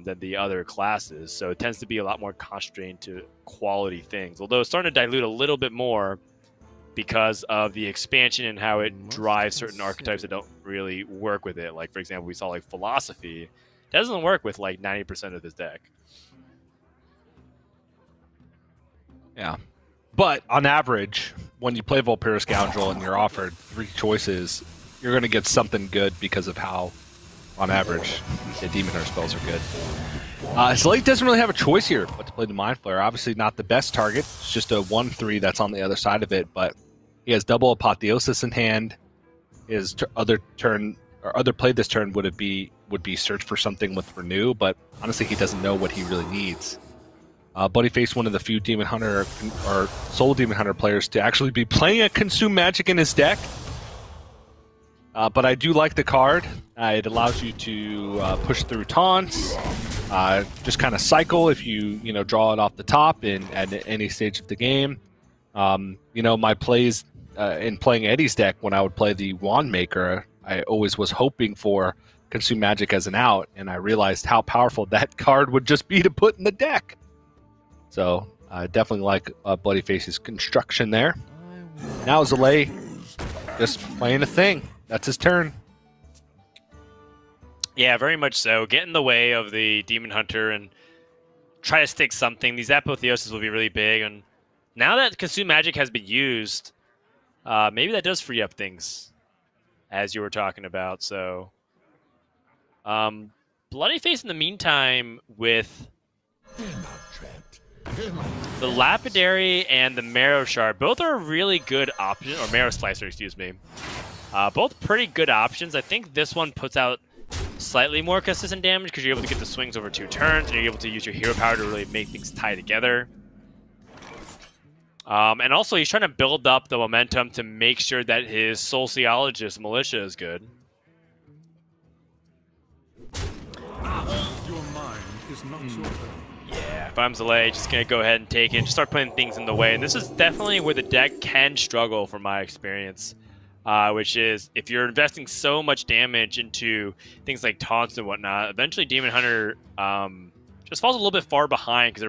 than the other classes. So it tends to be a lot more constrained to quality things. Although it's starting to dilute a little bit more because of the expansion and how it drives certain archetypes that don't really work with it. Like, for example, we saw like Philosophy. It doesn't work with like 90% of this deck. Yeah. But on average, when you play Vulpera Scoundrel and you're offered 3 choices, you're going to get something good because of how, on average, the Demon Hunter spells are good. Zalae doesn't really have a choice here but to play the Mind Flayer. Obviously not the best target. It's just a 1/3 that's on the other side of it, but he has double Apotheosis in hand. His other play this turn would be search for something with Renew, but honestly he doesn't know what he really needs. Bloodyface, one of the few Demon Hunter or Soul Demon Hunter players to actually be playing a Consume Magic in his deck. But I do like the card. It allows you to push through taunts, just kind of cycle if you draw it off the top at any stage of the game. My plays in playing Eddie's deck, when I would play the Wand Maker, I always was hoping for Consume Magic as an out, and I realized how powerful that card would just be to put in the deck. So I definitely like Bloodyface's construction there. Now Zalae just playing a thing. That's his turn. Yeah, very much so. Get in the way of the Demon Hunter and try to stick something. These Apotheoses will be really big. And now that Consume Magic has been used, maybe that does free up things, as you were talking about. So, Bloodyface in the meantime with the Lapidary and the Marrow Shard, both are really good options, or Marrow Slicer, excuse me. Both pretty good options. I think this one puts out slightly more consistent damage because you're able to get the swings over 2 turns, and you're able to use your hero power to really make things tie together. And also, he's trying to build up the momentum to make sure that his Sociologist militia is good. Your mind is not your Yeah, if I'm Zalae, just going to go ahead and take it. Just start putting things in the way. And this is definitely where the deck can struggle from my experience. Which is, if you're investing so much damage into things like taunts and whatnot, eventually Demon Hunter just falls a little bit far behind because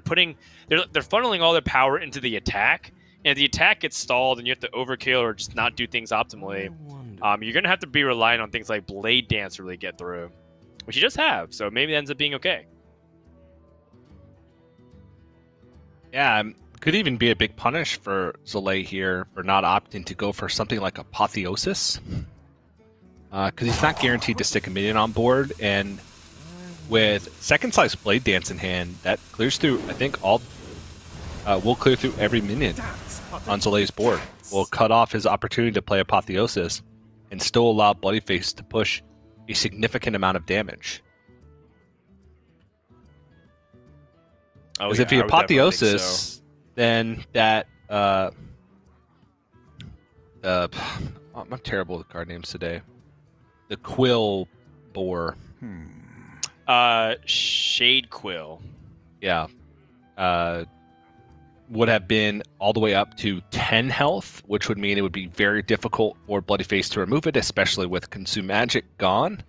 they're funneling all their power into the attack, and if the attack gets stalled and you have to overkill or just not do things optimally, you're going to have to be relying on things like Blade Dance to really get through, which you just have, so maybe it ends up being okay. Yeah, could even be a big punish for Zalae here for not opting to go for something like Apotheosis. Because he's not guaranteed to stick a minion on board, and with Second Slice Blade Dance in hand, that clears through, I think, all will clear through every minion on Zalae's board. Will cut off his opportunity to play Apotheosis and still allow bloodyface to push a significant amount of damage. Because if he Apotheosis, then that I'm terrible with card names today. The Quill Boar. Shade Quill. Yeah. Would have been all the way up to 10 health, which would mean it would be very difficult for bloodyface to remove it, especially with Consume Magic gone.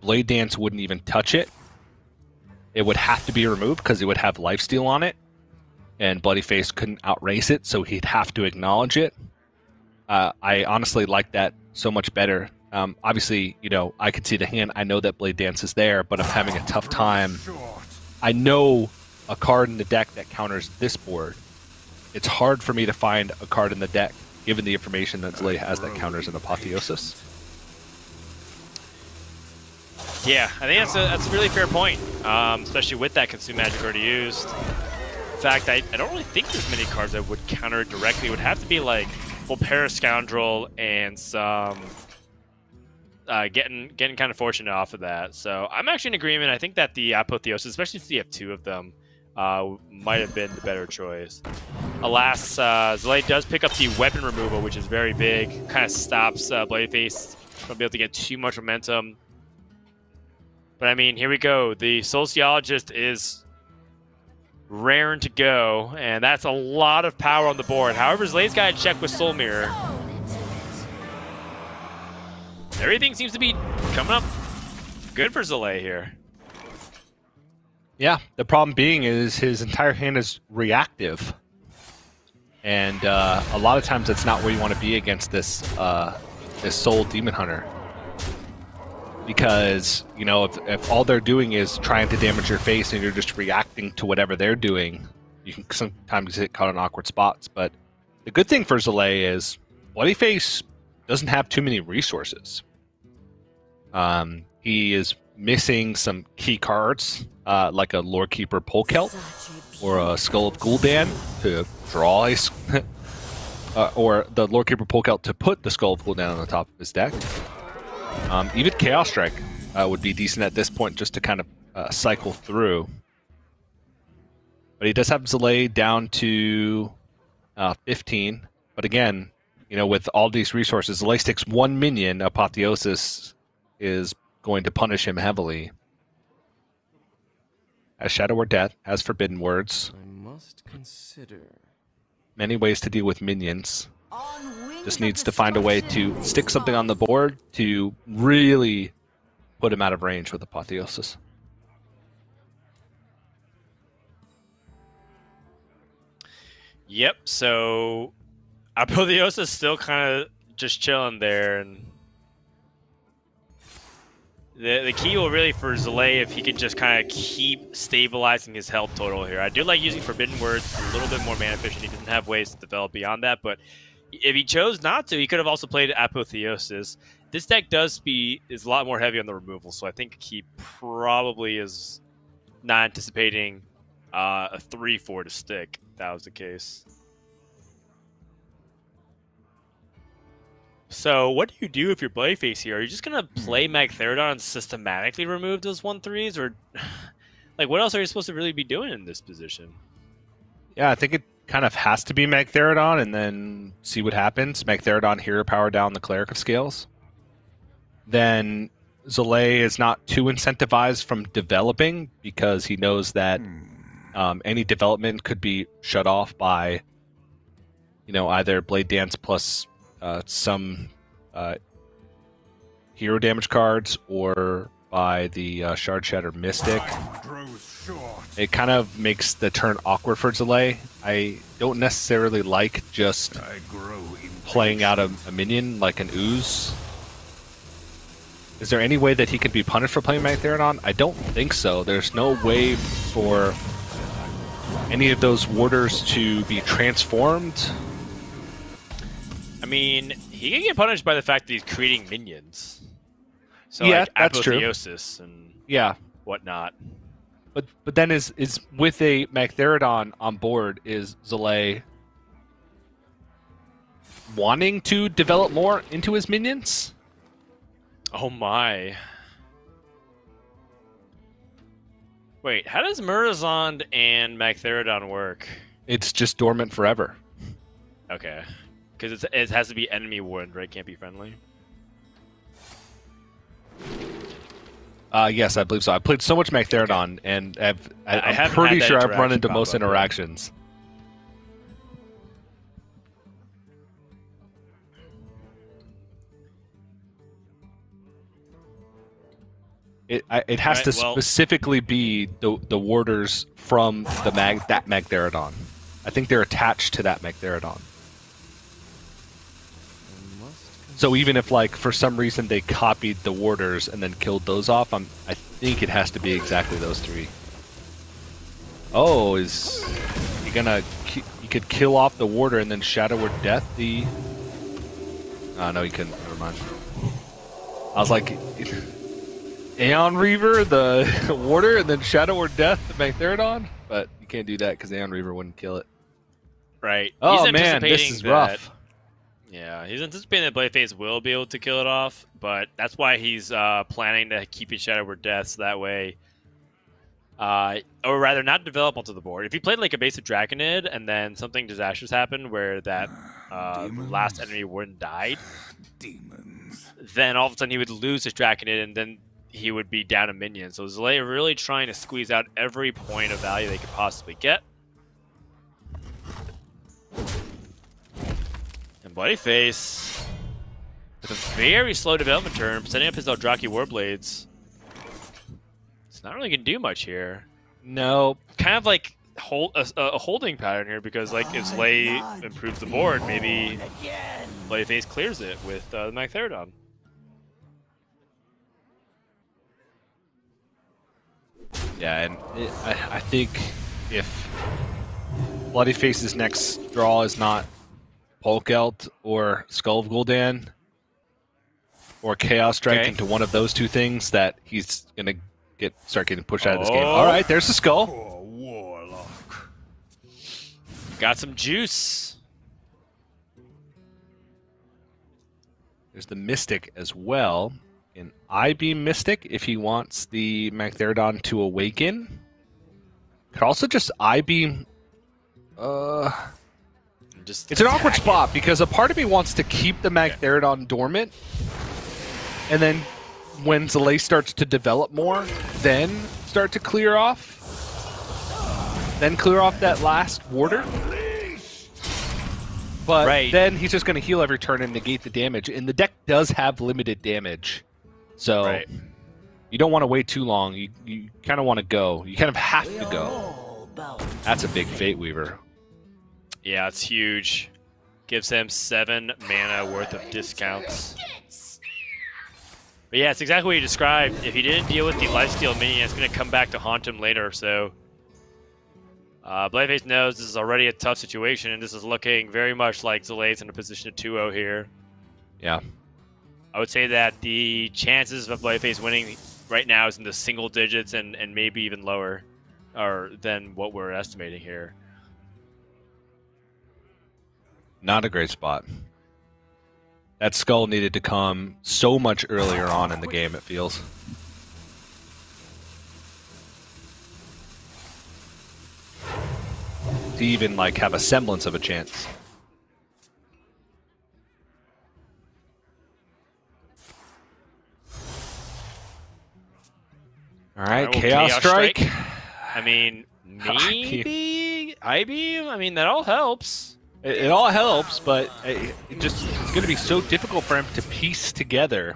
Blade Dance wouldn't even touch it. It would have to be removed because it would have lifesteal on it, and bloodyface couldn't outrace it, so he'd have to acknowledge it. I honestly like that so much better. Obviously, you know, I can see the hand. I know that Blade Dance is there, but I'm having a tough time. I know a card in the deck that counters this board. It's hard for me to find a card in the deck, given the information that Zalae has that counters an Apotheosis. Yeah, I think that's a really fair point, especially with that Consume Magic already used. In fact, I don't really think there's many cards that would counter it directly. It would have to be like Volpera Scoundrel and some getting kind of fortunate off of that. So I'm actually in agreement. I think that the Apotheosis, especially since you have two of them, might have been the better choice. Alas, Zalae does pick up the weapon removal, which is very big. Kind of stops bloodyface from being able to get too much momentum. But I mean, here we go. The Sociologist is raring to go, and that's a lot of power on the board. However, Zalae's got to check with Soul Mirror. Everything seems to be coming up good for Zalae here. Yeah, the problem being is his entire hand is reactive. And a lot of times that's not where you want to be against this this Soul Demon Hunter. Because, you know, if all they're doing is trying to damage your face and you're just reacting to whatever they're doing, you can sometimes get caught in awkward spots. But the good thing for Zalae is bloodyface doesn't have too many resources. He is missing some key cards, like a Lorekeeper Polekelp or a Skull of Gul'dan to draw a... or the Lorekeeper Polekelp to put the Skull of Gul'dan on the top of his deck. Even Chaos Strike would be decent at this point just to kind of cycle through. But he does have Zalae down to 15. But again, you know, with all these resources, Zalae sticks one minion. Apotheosis is going to punish him heavily. As Shadow or Death, has Forbidden Words. I must consider. Many ways to deal with minions. Just needs to find a way to stick something on the board to really put him out of range with Apotheosis. Yep, so Apotheosis still kind of just chilling there, and the key will really for Zalae if he can just kind of keep stabilizing his health total here. I do like using Forbidden Words, a little bit more mana efficient. He doesn't have ways to develop beyond that, but if he chose not to, he could have also played Apotheosis. This deck is a lot more heavy on the removal, so I think he probably is not anticipating a 3-4 to stick, if that was the case. So what do you do if you're bloodyface here? Are you just going to play Magtheridon and systematically remove those 1-3s? Or like, what else are you supposed to really be doing in this position? Yeah, I think it kind of has to be Magtheridon and then see what happens. Magtheridon hero power down the Cleric of Scales. Then Zalae is not too incentivized from developing because he knows that any development could be shut off by, you know, either Blade Dance plus some hero damage cards or by the Shard Shatter Mystic. It kind of makes the turn awkward for Zalae. I don't necessarily like just playing out a minion like an Ooze. Is there any way that he could be punished for playing Magtheridon? I don't think so. There's no way for any of those warders to be transformed. I mean, he can get punished by the fact that he's creating minions. So yeah, like that's true. Apotheosis and yeah, whatnot. But then is with a Magtheridon on board, is Zalae wanting to develop more into his minions? Oh my. Wait, how does Murozond and Magtheridon work? It's just dormant forever. Okay. Because it has to be enemy warned, right? Can't be friendly. Yes, I believe so. I played so much Magtheridon, and I'm haven't pretty had that sure I've run interaction into pop most up yet. interactions. It has Alright, to well- specifically be the warders from that Magtheridon. I think they're attached to that Magtheridon. So even if, like, for some reason they copied the warders and then killed those off, I think it has to be exactly those three. Oh, is he gonna? He could kill off the warder and then Shadow Word Death the. Oh no, he couldn't. Never mind. I was like, Aeon Reaver the warder and then Shadow Word Death the Magtheridon, but you can't do that because Aeon Reaver wouldn't kill it. Right. Oh He's man, this anticipating is that- rough. Yeah, he's anticipating that bloodyface will be able to kill it off, but that's why he's planning to keep his Shadow Word Death so that way, or rather, not develop onto the board. If he played like a basic Draconid and then something disastrous happened where that last enemy warden died, then all of a sudden he would lose his Draconid and then he would be down a minion. So Zalae really trying to squeeze out every point of value they could possibly get. And bloodyface, with a very slow development turn, setting up his Eldraki Warblades. It's not really going to do much here. No. Kind of like a holding pattern here, because like if Zalae improves the board, maybe bloodyface clears it with the Magtheridon. Yeah, and I think if bloodyface's next draw is not Polkelt or Skull of Gul'dan or Chaos Strike into one of those two things, that he's gonna start getting pushed out of this game. All right, there's the skull. Got some juice. There's the Mystic as well. An I-Beam Mystic if he wants the Magtheridon to awaken. Could also just I-Beam. It's an awkward spot because a part of me wants to keep the Magtheridon dormant, and then when Zalae starts to develop more, then start to clear off. Then clear off that last warder. But then he's just going to heal every turn and negate the damage. And the deck does have limited damage. So you don't want to wait too long. You kind of want to go. You kind of have to go. That's a big Fate Weaver. Yeah, it's huge. Gives him 7 mana worth of discounts. But yeah, it's exactly what you described. If he didn't deal with the lifesteal minion, it's going to come back to haunt him later. So bloodyface knows this is already a tough situation, and this is looking very much like Zalae's in a position of 2-0 here. Yeah. I would say that the chances of bloodyface winning right now is in the single digits and maybe even lower than what we're estimating here. Not a great spot. That skull needed to come so much earlier on in the game, it feels. To even, like, have a semblance of a chance. All right, well, Chaos Strike. I mean, maybe I-Beam? I mean, that all helps. It all helps, but it's going to be so difficult for him to piece together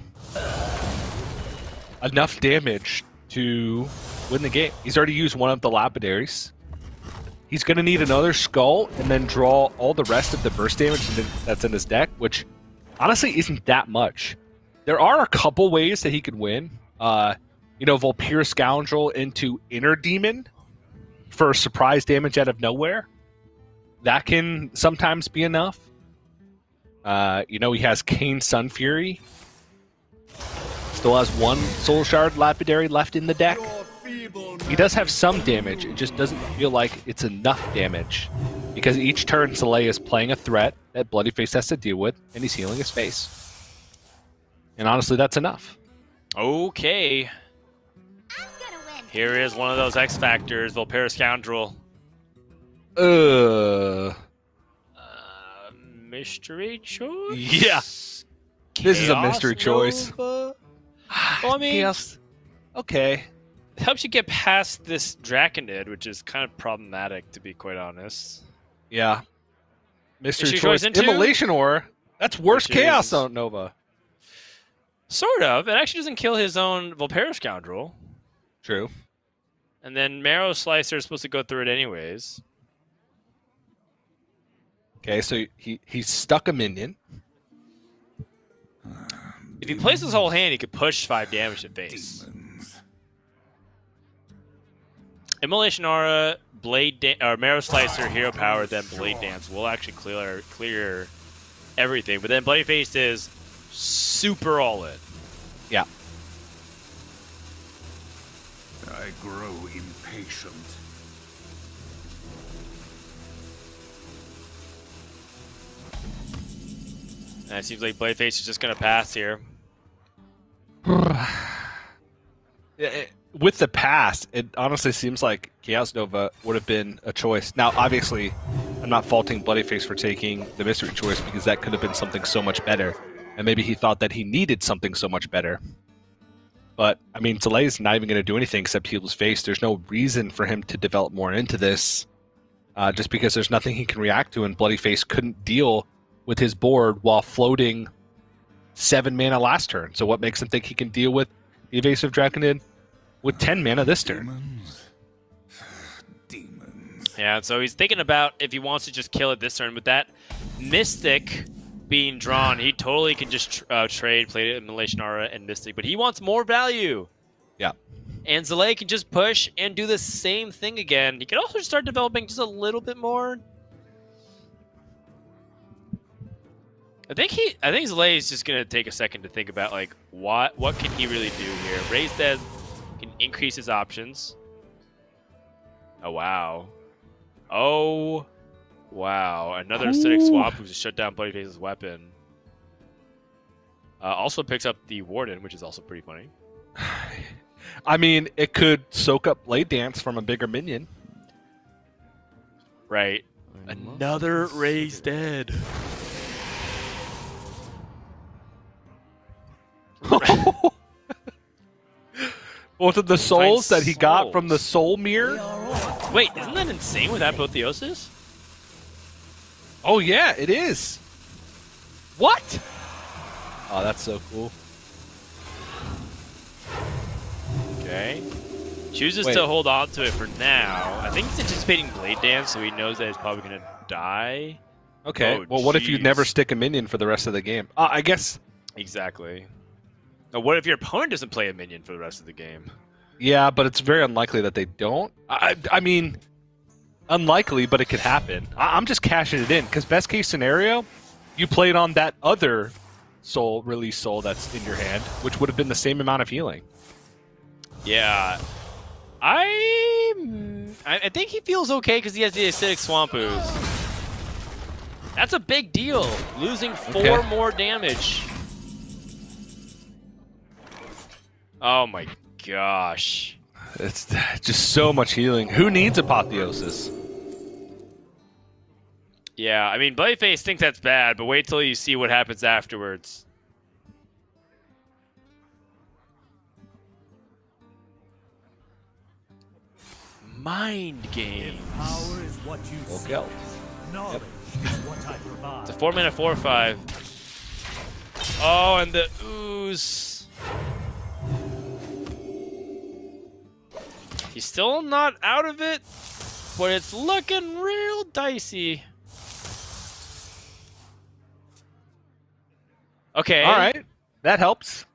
enough damage to win the game. He's already used one of the Lapidaries. He's going to need another Skull and then draw all the rest of the burst damage that's in his deck, which honestly isn't that much. There are a couple ways that he could win. Vulpire Scoundrel into Inner Demon for surprise damage out of nowhere. That can sometimes be enough. He has Kane Sun Fury. Still has one Soul Shard Lapidary left in the deck. he does have some damage. It just doesn't feel like it's enough damage. Because each turn, Zalae is playing a threat that bloodyface has to deal with, and he's healing his face. And honestly, that's enough. Okay. Here is one of those X Factors, Volpera Scoundrel. Mystery choice? Yeah. This is a mystery choice. Well, I mean, Chaos. Okay. it helps you get past this Draconid, which is kind of problematic, to be quite honest. Yeah. Mystery Mystery choice. choice into- Immolation Ore. That's worse Which Chaos is- Nova. Sort of. It actually doesn't kill his own Volpera Scoundrel. True. And then Marrow Slicer is supposed to go through it anyways. Okay, so he stuck a minion. If he plays his whole hand, he could push 5 damage to face. Immolation Aura, Marrow Slicer, Hero Power, then Blade Dance will actually clear everything. But then Bloody Face is super all in. Yeah. I grow impatient. And it seems like Blade Face is just going to pass here. With the pass, it honestly seems like Chaos Nova would have been a choice. Now, obviously, I'm not faulting Bloodyface for taking the mystery choice because that could have been something so much better. And maybe he thought that he needed something so much better. But, I mean, Zalae is not even going to do anything except heal his face. There's no reason for him to develop more into this. Just because there's nothing he can react to, and Bloodyface couldn't deal with his board while floating 7 mana last turn. So what makes him think he can deal with the Evasive Draconid with 10 mana this turn? Yeah, so he's thinking about if he wants to just kill it this turn. With that Mystic being drawn, he totally can just trade, play Immolation Aura and Mystic, but he wants more value. Yeah. And Zalae can just push and do the same thing again. He can also start developing just a little bit more. I think Zalae is just gonna take a second to think about like what can he really do here. Raise Dead can increase his options. Oh wow. Oh wow. Another acidic swamp who's shut down Bloodyface's weapon. Also picks up the Warden, which is also pretty funny. I mean, it could soak up Blade Dance from a bigger minion. Right. Another Raise Dead. Both of the souls that he got from the Soul Mirror? Wait, isn't that insane with Apotheosis? Oh yeah, it is. What? Oh, that's so cool. Okay. Chooses to hold on to it for now. I think he's anticipating Blade Dance, so he knows that he's probably going to die. Okay, Oh, well, what if you jeez. never stick a minion for the rest of the game? I guess... Exactly. Now, what if your opponent doesn't play a minion for the rest of the game? Yeah, but it's very unlikely that they don't. I mean, unlikely, but it could happen. I'm just cashing it in, because best case scenario, you played on that other soul, release soul that's in your hand, which would have been the same amount of healing. Yeah. I think he feels okay because he has the acidic swamp ooze. That's a big deal. Losing 4 more damage. Oh my gosh. It's just so much healing. Who needs Apotheosis? Yeah, I mean, Bloodyface thinks that's bad, but wait till you see what happens afterwards. Mind games. Power is what you see. Okay. Knowledge is what I provide. It's a 4-mana 4/5. Oh, and the ooze. He's still not out of it, but it's looking real dicey. Okay. All right, that helps.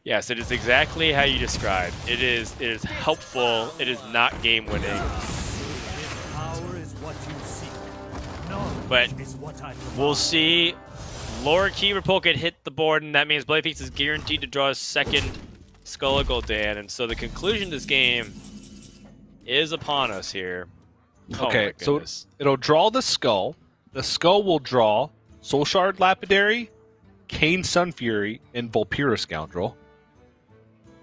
Yes, it is exactly how you described. It is helpful. It is not game winning. Power is what you seek. Knowledge But is what I provide. we'll see Lord Keeper hit the board, and that means bloodyface is guaranteed to draw a second Skull of Gul'dan, and so the conclusion of this game is upon us here. Okay, Oh so it'll draw the skull. The skull will draw Soul Shard Lapidary, Kane Sunfury, and Volpira Scoundrel.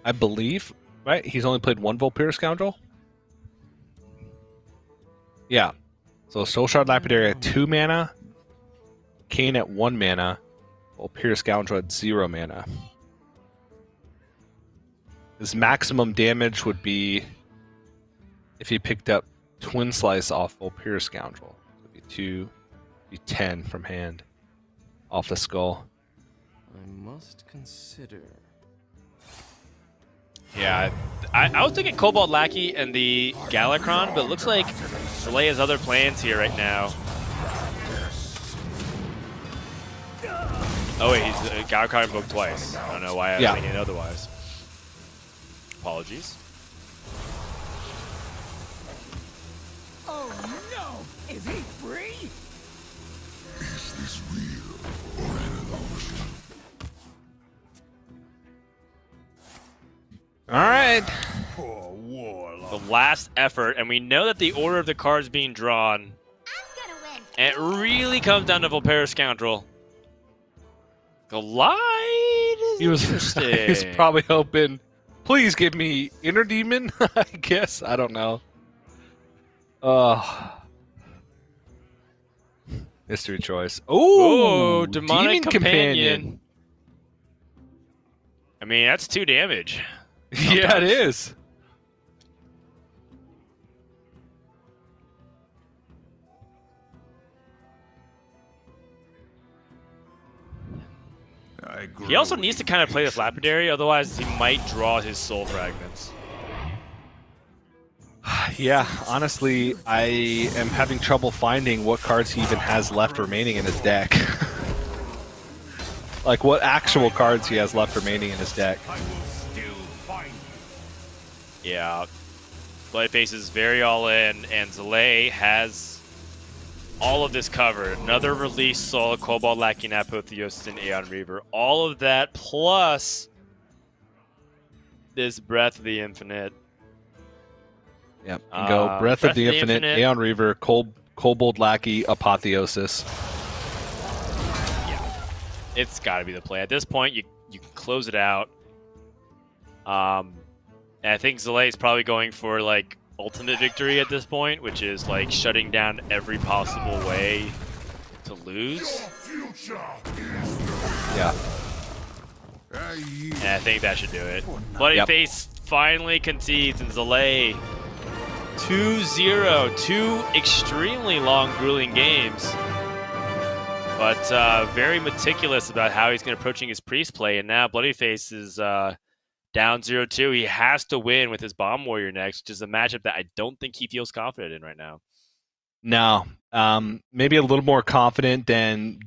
I believe, right? He's only played one Volpira Scoundrel? Yeah. So Soul Shard Lapidary at 2 mana, Kane at 1 mana, Volpira Scoundrel at 0 mana. His maximum damage would be if he picked up Twin Slice off Volpira Scoundrel. It would be 10 from hand off the skull. I must consider. Yeah, I was thinking Cobalt Lackey and the Galakron, but it looks like Zalae has other plans here right now. Oh wait, he's Galakron invoked twice. I don't know why I was thinking otherwise. Apologies. Oh no! Is he free? Is this real or an illusion? Alright. Poor warlock. The last effort, and we know that the order of the cards being drawn, and it really comes down to Volpira Scoundrel. Glide is interesting. He's probably hoping, please give me Inner Demon, I guess. I don't know. Mystery choice. Oh, Demonic Companion. I mean, that's 2 damage. Yeah, it is. He also needs to kind of play this Lapidary, otherwise he might draw his Soul Fragments. Yeah, honestly, I am having trouble finding what cards he even has left remaining in his deck. Like, what actual cards he has left remaining in his deck. Yeah, bloodyface is very all in, and Zalae has all of this covered. Another release, Soul, Cobalt, Lacking, Apotheosis, and Aeon Reaver. All of that, plus this Breath of the Infinite. Yep, you go Breath of the Infinite, Aeon Reaver, Kobold Lackey, Apotheosis. Yeah, it's got to be the play. At this point, you can close it out. And I think Zalae is probably going for, like, ultimate victory at this point, which is, like, shutting down every possible way to lose. Yeah. And I think that should do it. Bloodyface finally concedes, and Zalae 2-0. 2 extremely long, grueling games. But very meticulous about how he's going to approaching his priest play, and now Bloodyface is down 0-2. He has to win with his Bomb Warrior next, which is a matchup that I don't think he feels confident in right now. No, maybe a little more confident than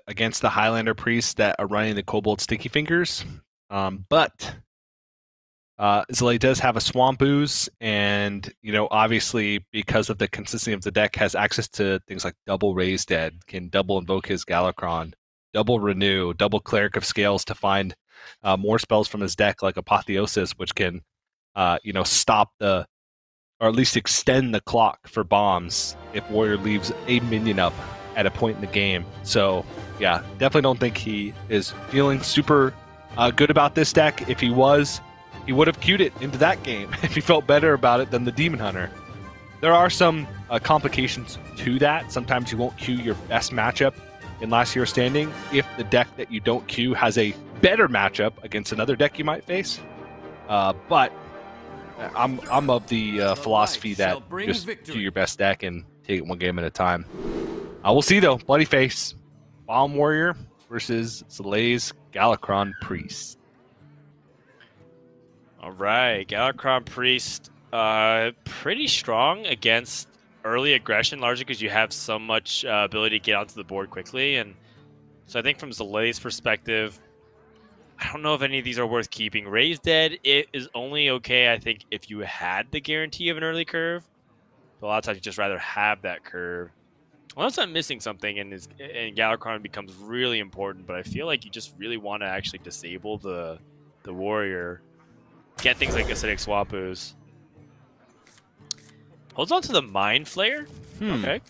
against the Highlander priests that are running the Kobold Sticky Fingers. But Zalae does have a Swamp Ooze, and obviously because of the consistency of the deck, has access to things like double Raise Dead, can double invoke his Galakron, double Renew, double Cleric of Scales to find more spells from his deck, like Apotheosis, which can stop or at least extend the clock for bombs if Warrior leaves a minion up at a point in the game. So yeah, definitely don't think he is feeling super good about this deck. If he was, he would have queued it into that game if he felt better about it than the Demon Hunter. There are some complications to that. Sometimes you won't queue your best matchup in Last Hero Standing if the deck that you don't queue has a better matchup against another deck you might face. But I'm of the philosophy that just do your best deck and take it one game at a time. We'll see though. Bloodyface, Bomb Warrior versus Zalae's Galakron Priest. All right, Galakron Priest, pretty strong against early aggression, largely because you have so much ability to get onto the board quickly. And so I think from Zalae's perspective, I don't know if any of these are worth keeping. Raise Dead, it is only okay, I think, if you had the guarantee of an early curve. But a lot of times you just rather have that curve. Unless I'm missing something and Galakrond becomes really important, but I feel like you just really want to actually disable the warrior. Get things like acidic Swapus. Holds on to the Mind Flayer. Okay.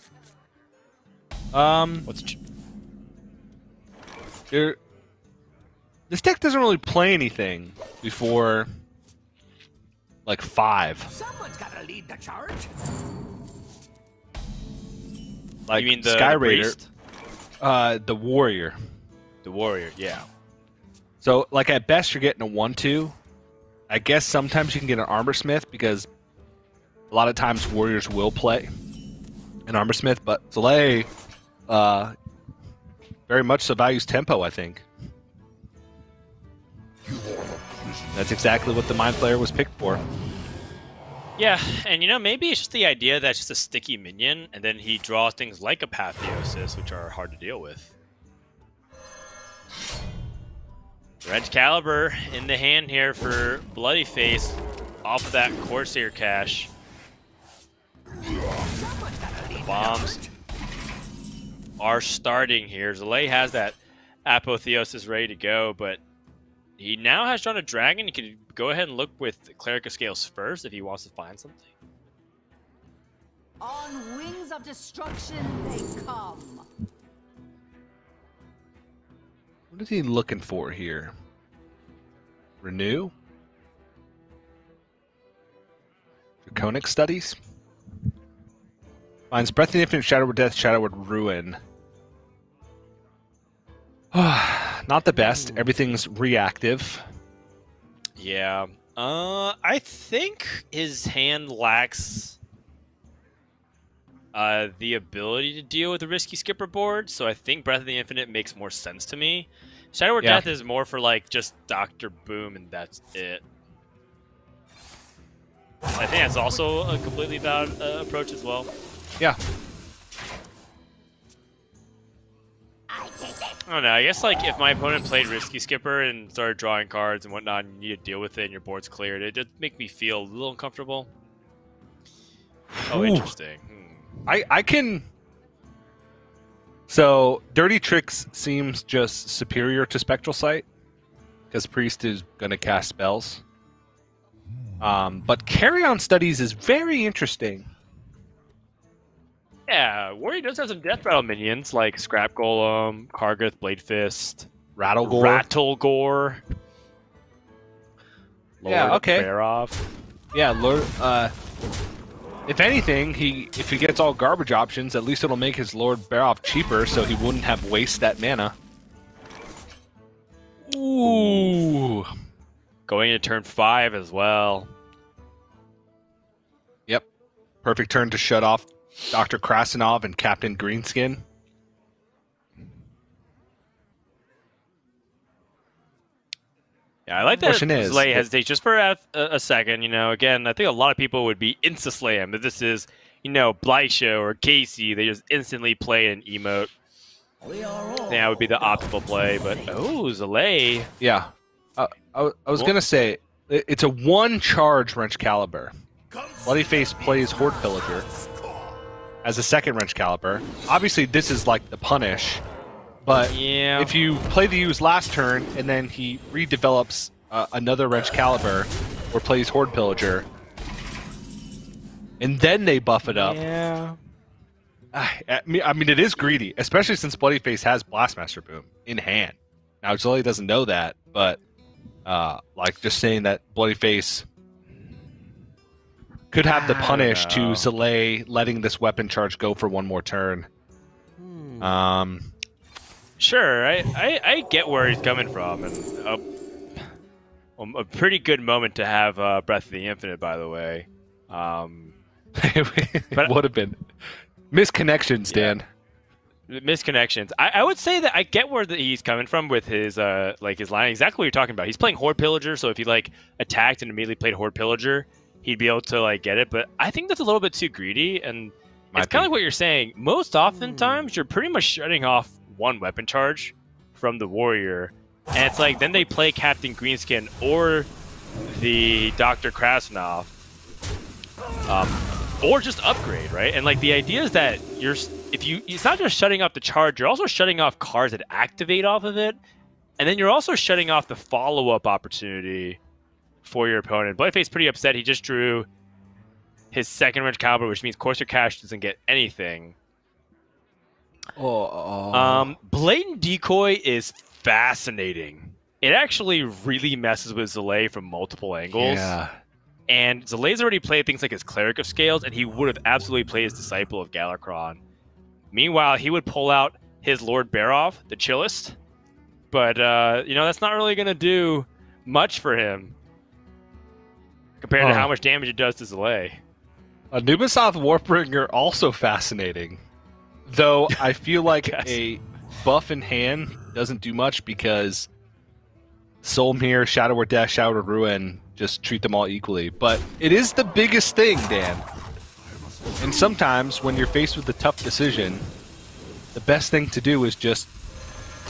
This deck doesn't really play anything before like 5. Someone's gotta lead the charge. Like you mean the Sky Raider, priest? the warrior. The warrior, yeah. So like at best you're getting a 1/2. I guess sometimes you can get an Armor Smith because a lot of times warriors will play an Armor Smith, but Zalae very much so values tempo, I think. That's exactly what the Mind Flayer was picked for. Yeah, and you know, maybe it's just the idea that it's just a sticky minion, and then he draws things like Apotheosis, which are hard to deal with. Red Caliber in the hand here for Bloodyface off of that Corsair cache. Bombs are starting here. Zalae has that Apotheosis ready to go, but he now has drawn a dragon. He could go ahead and look with Cleric of Scales first if he wants to find something. On wings of destruction they come. What is he looking for here? Renew? Draconic Studies? Finds Breath of the Infinite, Shadowward Death, Shadowward Ruin. Not the best. Everything's reactive. Yeah. I think his hand lacks the ability to deal with the risky skipper board, so I think Breath of the Infinite makes more sense to me. Shadowward Death is more for like just Dr. Boom and that's it. I think that's also a completely valid approach as well. Yeah. I don't know, I guess like if my opponent played Risky Skipper and started drawing cards and whatnot and you need to deal with it and your board's cleared, it did make me feel a little uncomfortable. Oh, Ooh. interesting. I can... So, Dirty Tricks seems just superior to Spectral Sight, because Priest is going to cast spells. But Carry On Studies is very interesting. Yeah, Warrior does have some Death Rattle minions like Scrap Golem, Kargath, Blade Fist, Rattlegore. Yeah, okay. Barov. Yeah, Lord, if anything, if he gets all garbage options, at least it'll make his Lord Barov cheaper, so he wouldn't have waste that mana. Ooh. Going into turn 5 as well. Yep. Perfect turn to shut off Dr. Krasinov and Captain Greenskin. Yeah, I like that Zalae hesitates just for a second. You know, again, I think a lot of people would be insta-slam, but this is, you know, Blightshow or Casey. They just instantly play an emote. That would be the optimal play, but oh, Zalae. Yeah. I was going to say, it's a one-charge Wrench Caliber. Bloodyface plays Horde Pillager as a second Wrench Caliber. Obviously, this is like the punish, but if you play the use last turn and then he redevelops another Wrench Caliber or plays Horde Pillager, and then they buff it up. Yeah. I mean, it is greedy, especially since Bloodyface has Blastmaster Boom in hand. Now, Zalae doesn't know that, but like just saying that Bloodyface could have the punish to Zalae letting this weapon charge go for one more turn. Sure, I get where he's coming from, and a pretty good moment to have Breath of the Infinite, by the way. It would have been misconnections, Dan. Misconnections. I would say that I get where he's coming from with his like his line. Exactly what you're talking about. He's playing Horde Pillager, so if he like attacked and immediately played Horde Pillager, he'd be able to like get it. But I think that's a little bit too greedy, and it's kind of like what you're saying. Most oftentimes, you're pretty much shutting off one weapon charge from the warrior, and it's like then they play Captain Greenskin or the Dr. Krasinov, or just upgrade, right? And like the idea is that it's not just shutting off the charge, you're also shutting off cards that activate off of it, and then you're also shutting off the follow-up opportunity for your opponent. Bloodyface pretty upset. He just drew his second range caliber, which means Corsair Cash doesn't get anything. Blatant Decoy is fascinating. It actually really messes with Zalae from multiple angles. Yeah. And Zalae's already played things like his Cleric of Scales, and he would have absolutely played his Disciple of Galakron. Meanwhile, he would pull out his Lord Baroth, the chillest. But, that's not really going to do much for him compared to how much damage it does to Zalae. Nubisoth Warbringer also fascinating. Though I feel like a buff in hand doesn't do much because Soulmere, Shadow or Death, Shadow or Ruin, just treat them all equally. But it is the biggest thing, Dan. And sometimes when you're faced with a tough decision, the best thing to do is just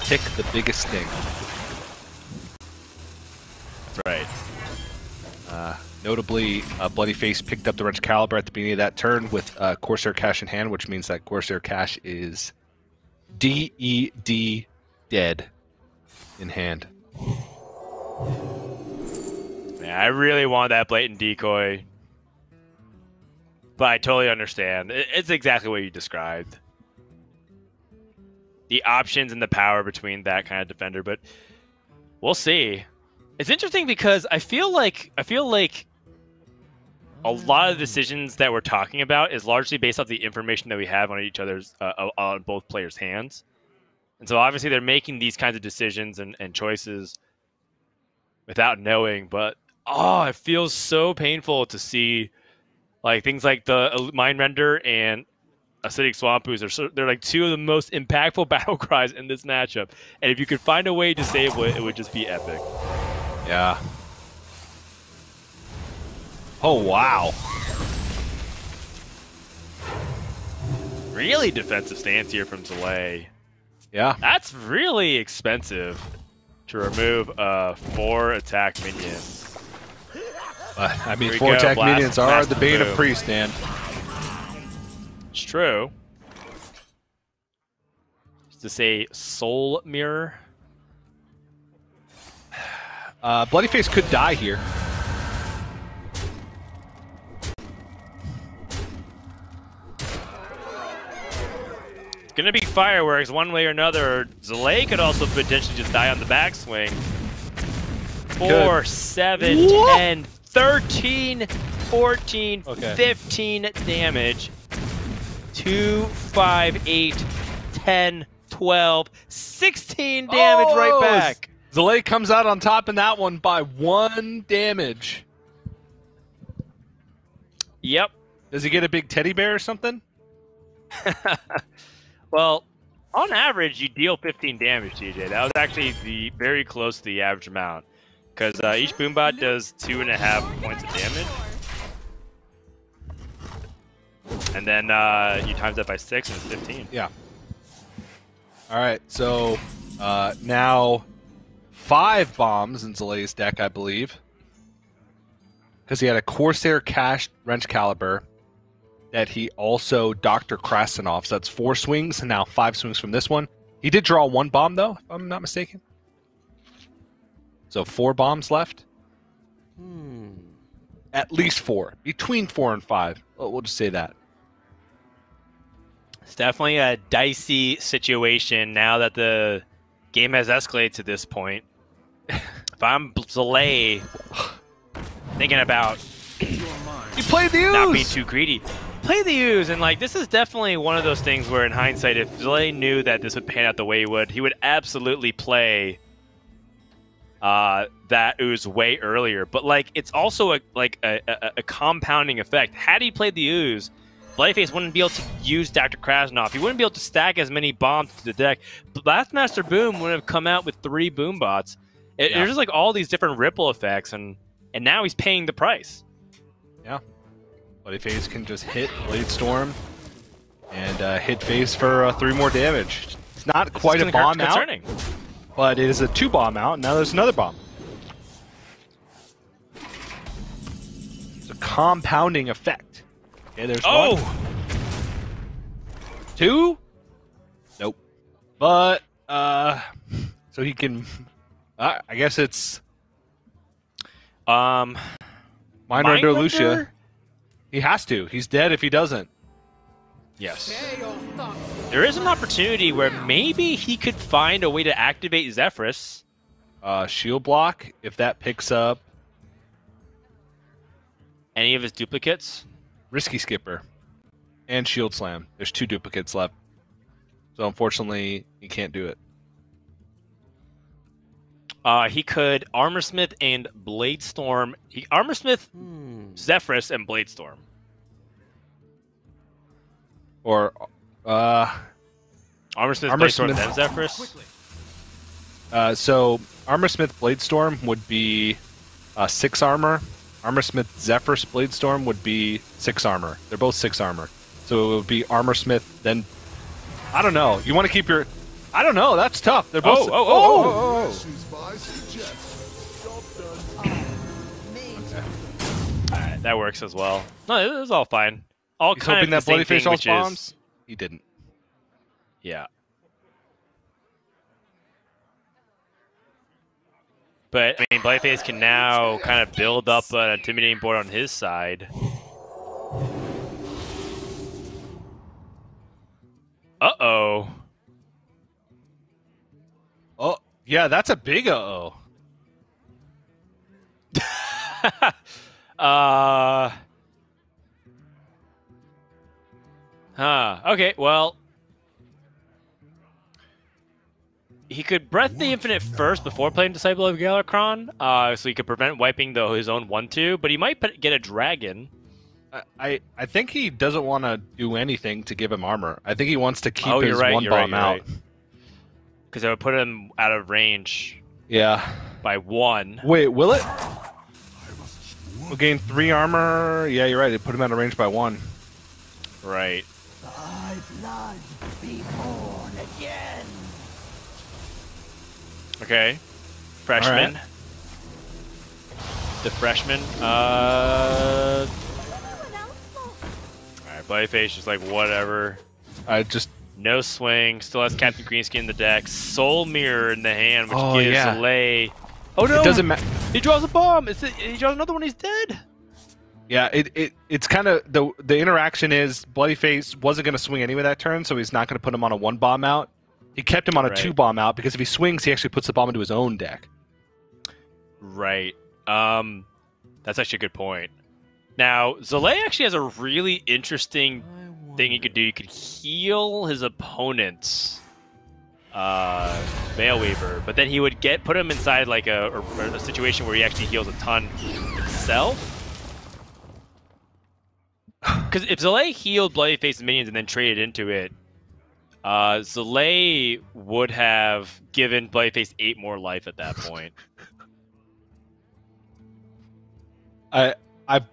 pick the biggest thing. That's right. Notably, Bloodyface picked up the Wrench Caliber at the beginning of that turn with Corsair Cash in hand, which means that Corsair Cash is DED dead in hand. Man, I really want that Blatant Decoy, but I totally understand. It's exactly what you described. The options and the power between that kind of defender, but we'll see. It's interesting because I feel like a lot of the decisions that we're talking about is largely based off the information that we have on each other's on both players' hands. And so obviously they're making these kinds of decisions and choices without knowing, but it feels so painful to see like things like the Mind Render and Acidic Swamp Ooze. They're like two of the most impactful battle cries in this matchup. And if you could find a way to disable it, it would just be epic. Yeah. Oh, wow. Really defensive stance here from Zalae. Yeah. That's really expensive to remove a 4-attack minion. I mean, 4-attack minions are the bane of Priest, Dan. It's true. Just to say Soul Mirror. Bloodyface could die here. It's going to be fireworks one way or another. Zalae could also potentially just die on the backswing. 4, 7, 10, 13, 14, 15 damage. 2, 5, 8, 10, 12, 16 damage right back. Zalae comes out on top in that one by 1 damage. Yep. Does he get a big teddy bear or something? Well, on average, you deal 15 damage, TJ. That was actually very close to the average amount. Because each Boombot does 2.5 points of damage. And then you times that by 6 and it's 15. Yeah. Alright, so now 5 bombs in Zalae's deck, I believe. Because he had a Corsair Cash Wrench Caliber that he also Dr. Krasinov. So that's 4 swings, and now 5 swings from this one. He did draw 1 bomb, though, if I'm not mistaken. So 4 bombs left. At least 4. Between 4 and 5. We'll just say that. It's definitely a dicey situation now that the game has escalated to this point. If I'm Zalae, thinking about you played the ooze. Not being too greedy. Play the ooze, and like this is definitely one of those things where in hindsight, if Zalae knew that this would pan out the way he would absolutely play that ooze way earlier. But like it's also a compounding effect. Had he played the ooze, Bloodyface wouldn't be able to use Dr. Krasnov. He wouldn't be able to stack as many bombs to the deck. Blastmaster Boom would have come out with 3 Boombots. There's just like all these different ripple effects, and now he's paying the price. Yeah. Bloodyface can just hit Blade Storm and hit face for 3 more damage. It's not quite a bomb out, but it is a 2 bomb out, and now there's another bomb. It's a compounding effect. Okay, there's one. 2? Nope. But so he can. I guess it's Mindrender Lucia. He has to. He's dead if he doesn't. Yes. There is an opportunity where maybe he could find a way to activate Zephyrus. Shield block, if that picks up any of his duplicates. Risky Skipper and Shield Slam. There's 2 duplicates left. So unfortunately, he can't do it. He could Armorsmith and Bladestorm. Armorsmith, Zephyrus, and Bladestorm. Or Armorsmith, Bladestorm, then Zephyrus. So Armorsmith Bladestorm would be 6 armor. Armorsmith Zephyrus Bladestorm would be 6 armor. They're both 6 armor. So it would be Armorsmith, then... I don't know. You want to keep your... I don't know. That's tough. They're both... Alright, that works as well. No, it was all fine. All He's kind hoping of that the same Bloodyface thing, which bombs. is... He didn't. Yeah. But, I mean, Bloodyface can now kind of build up an intimidating board on his side. Uh-oh. Oh, yeah, that's a big uh-oh. Okay, well... He could Breath the Infinite first before playing Disciple of Galakron, so he could prevent wiping his own 1-2, but he might get a dragon. I think he doesn't want to do anything to give him armor. I think he wants to keep his one bomb out. Because it would put him out of range. Yeah. By 1. Wait, will it? We'll gain 3 armor. Yeah, you're right. It put him out of range by 1. Right. Thy blood be born again. Okay. Freshman. Right. The freshman. Alright, Bloodyface just like, whatever. No swing. Still has Captain Greenskin in the deck. Soul Mirror in the hand, which gives Zalae... Oh no! It doesn't matter. He draws a bomb! He draws another one, he's dead! Yeah, it's kind of... The interaction is Bloodyface wasn't going to swing anyway that turn, so he's not going to put him on a 1 bomb out. He kept him on a 2 bomb out because if he swings, he actually puts the bomb into his own deck. Right. That's actually a good point. Now, Zalae actually has a really interesting thing he could do. You could heal his opponent's Veilweaver, but then he would put him inside like a situation where he actually heals a ton himself. Because if Zalae healed Bloodyface's minions and then traded into it, Zalae would have given Bloodyface 8 more life at that point. I've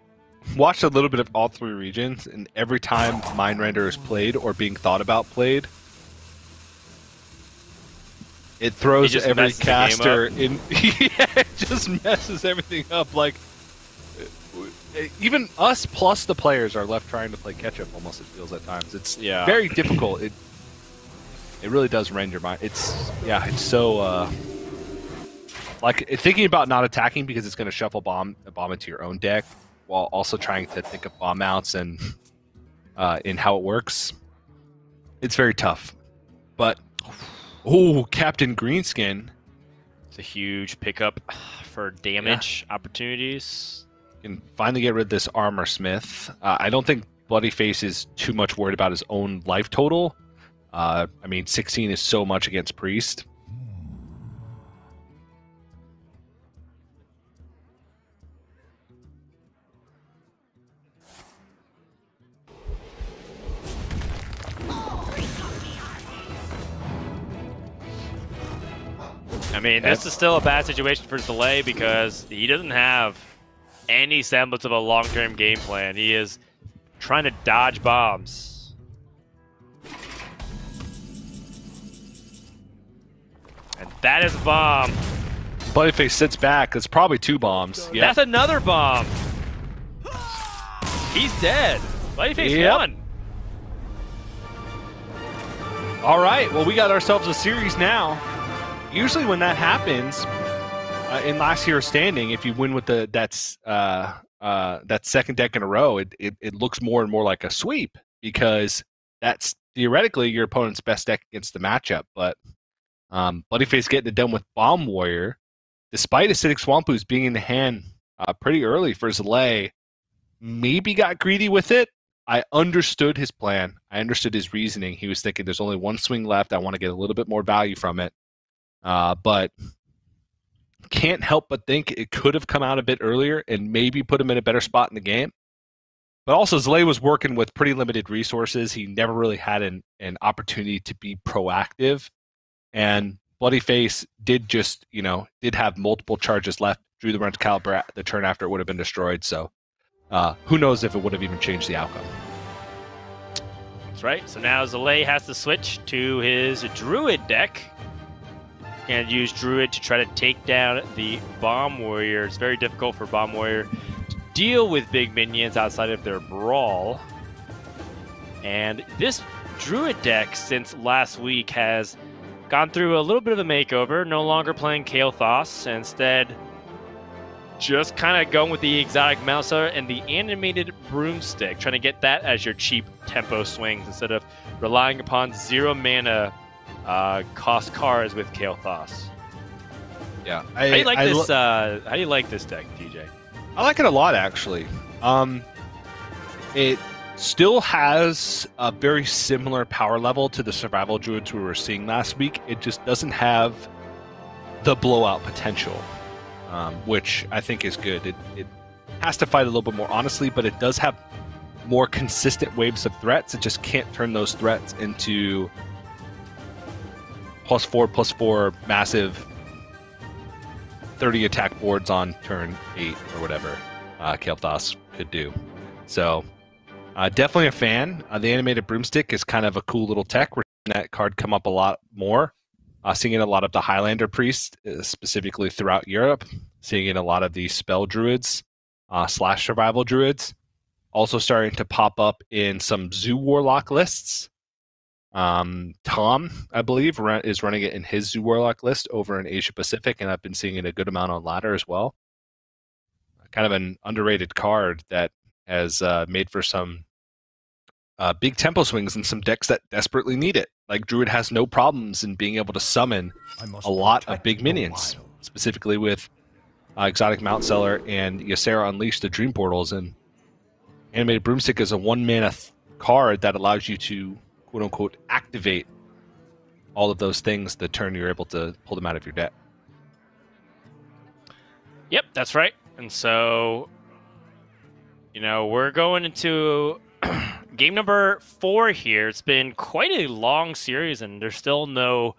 watched a little bit of all 3 regions, and every time Mindrender is played or being thought about played, it throws every caster in. Yeah, it just messes everything up. Like even us plus the players are left trying to play catch up. Almost, it feels at times. It's very difficult. It really does rend your mind. It's so like thinking about not attacking because it's going to shuffle a bomb into your own deck, while also trying to think of bomb outs and in how it works. It's very tough. But Captain Greenskin. It's a huge pickup for damage opportunities. You can finally get rid of this Armor Smith. I don't think Bloodyface is too much worried about his own life total. I mean, 16 is so much against Priest. I mean, this is still a bad situation for Zalae because he doesn't have any semblance of a long-term game plan. He is trying to dodge bombs. And that is a bomb. Bloodyface sits back. It's probably 2 bombs. Yep. That's another bomb. He's dead. Bloodyface won. All right, well, we got ourselves a series now. Usually when that happens, in last year's standing, if you win with that second deck in a row, it looks more and more like a sweep because that's theoretically your opponent's best deck against the matchup. But Bloodyface getting it done with Bomb Warrior, despite Acidic Swampoo's being in the hand pretty early for Zalae, maybe got greedy with it. I understood his plan. I understood his reasoning. He was thinking there's only one swing left. I want to get a little bit more value from it. But can't help but think it could have come out a bit earlier and maybe put him in a better spot in the game. But also, Zalae was working with pretty limited resources. He never really had an opportunity to be proactive. And Bloodyface did have multiple charges left, drew the run to caliber the turn after it would have been destroyed. So who knows if it would have even changed the outcome. That's right. So now Zalae has to switch to his Druid deck and use Druid to try to take down the Bomb Warrior. It's very difficult for Bomb Warrior to deal with big minions outside of their brawl. And this Druid deck, since last week, has gone through a little bit of a makeover. No longer playing Kael'thas, instead just kind of going with the exotic Mouser and the animated broomstick, trying to get that as your cheap tempo swings instead of relying upon 0 mana cost cards with Kael'thas. Yeah, how do you like this? How do you like this deck, DJ? I like it a lot, actually. It still has a very similar power level to the survival druids we were seeing last week. It just doesn't have the blowout potential, which I think is good. It has to fight a little bit more honestly, but it does have more consistent waves of threats. It just can't turn those threats into +4/+4 massive 30 attack boards on turn 8 or whatever Kael'thas could do. So definitely a fan. The animated broomstick is kind of a cool little tech. We're seeing that card come up a lot more. Seeing it in a lot of the Highlander priests, specifically throughout Europe. Seeing it in a lot of the spell druids / survival druids. Also starting to pop up in some Zoo Warlock lists. Tom, I believe, is running it in his Zoo Warlock list over in Asia Pacific, and I've been seeing it a good amount on ladder as well. Kind of an underrated card that has made for some big tempo swings in some decks that desperately need it. Like Druid has no problems in being able to summon a lot of big minions, specifically with Exotic Mount Seller and Ysera Unleash the Dream Portals. And Animated Broomstick is a 1-mana card that allows you to quote-unquote activate all of those things the turn you're able to pull them out of your deck. Yep, that's right. And so, we're going into game number 4 here. It's been quite a long series, and there's still no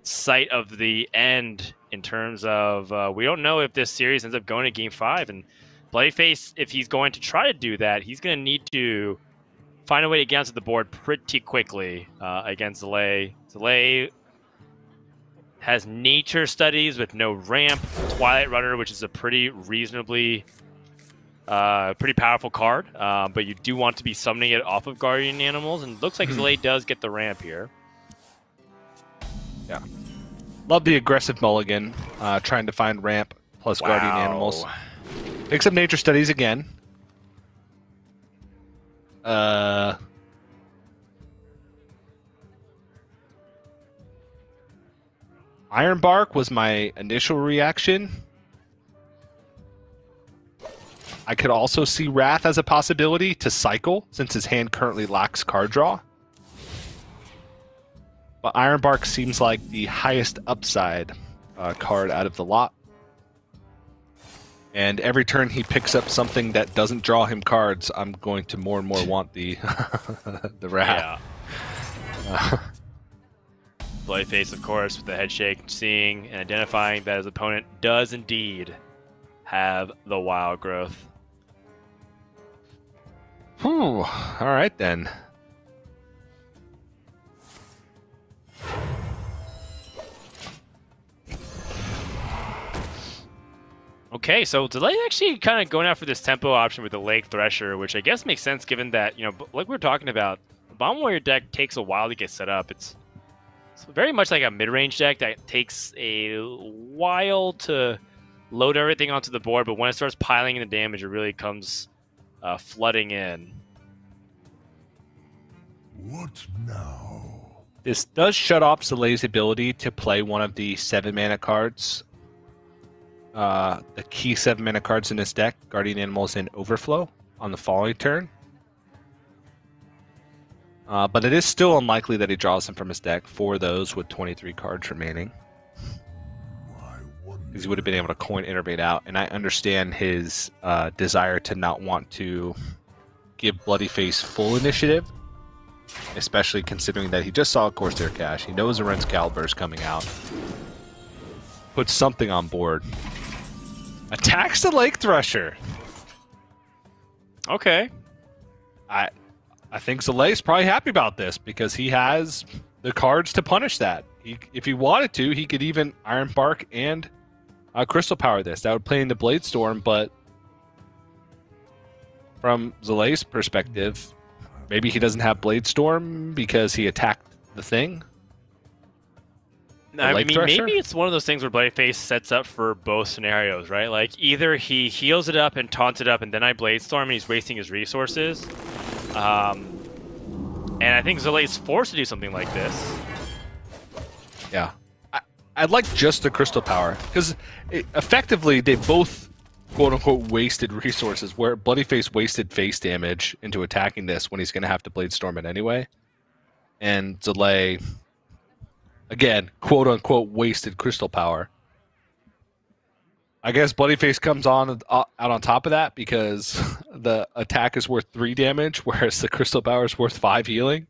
sight of the end in terms of we don't know if this series ends up going to game 5. And Bloodyface, if he's going to try to do that, he's going to need to find a way to get onto the board pretty quickly against Zalae. Zalae has nature studies with no ramp. Twilight Runner, which is a pretty reasonably, pretty powerful card, but you do want to be summoning it off of Guardian Animals, and it looks like Zalae does get the ramp here. Yeah. Love the aggressive mulligan, trying to find ramp plus Guardian Animals. Picks up nature studies again. Ironbark was my initial reaction. I could also see Wrath as a possibility to cycle, since his hand currently lacks card draw. But Ironbark seems like the highest upside card out of the lot. And every turn he picks up something that doesn't draw him cards, I'm going to more and more want the the Wrath. Yeah. Bloodyface, of course, with the head shake, seeing and identifying that his opponent does indeed have the Wild Growth. Whew. All right, then. Okay, so Zalae actually kind of going after this tempo option with the Lake Thresher, which I guess makes sense given that, like we were talking about The Bomb Warrior deck takes a while to get set up. It's very much like a mid-range deck that takes a while to load everything onto the board, but when it starts piling in the damage, it really comes flooding in. What now? This does shut off Zalae's ability to play one of the 7-mana cards. The key 7-mana cards in this deck, Guardian Animals and Overflow, on the following turn. But it is still unlikely that he draws them from his deck for those with 23 cards remaining. Because he would have been able to coin Innervate out, and I understand his desire to not want to give bloodyface full initiative, especially considering that he just saw a Corsair Cache. He knows a Ren's Caliber is coming out. Put something on board. Attacks the Lake Thresher. Okay. I think Zalae's probably happy about this because he has the cards to punish that. If he wanted to, he could even Iron Bark and Crystal Power this. That would play into Blade Storm, but from Zalae's perspective, maybe he doesn't have Blade Storm because he attacked the thing. I mean, maybe it's one of those things where Bloodyface sets up for both scenarios, right? Like, either he heals it up and taunts it up, and then I Blade Storm, and he's wasting his resources. And I think Zalae's forced to do something like this. Yeah. I'd like just the Crystal Power, because effectively they both, quote-unquote, wasted resources, where Bloodyface wasted face damage into attacking this when he's going to have to Blade Storm it anyway. And Zalae, again, quote-unquote, wasted Crystal Power. I guess Bloodyface comes out on top of that because the attack is worth 3 damage, whereas the Crystal Power is worth 5 healing.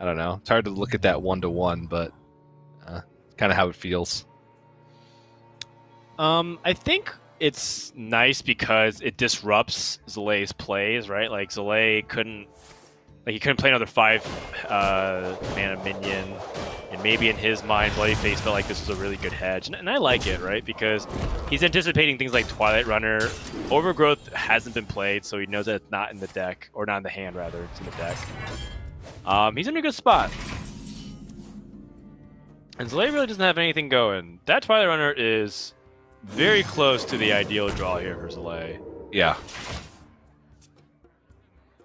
I don't know. It's hard to look at that 1-to-1, but kind of how it feels. I think it's nice because it disrupts Zalae's plays, right? Like Zalae couldn't play another 5 mana minion, and maybe in his mind, Bloodyface felt like this was a really good hedge, and I like it, right? Because he's anticipating things like Twilight Runner. Overgrowth hasn't been played, so he knows that it's not in the deck, or not in the hand rather. It's in the deck. He's in a good spot. And Zalae really doesn't have anything going. That Twilight Runner is very close to the ideal draw here for Zalae. Yeah.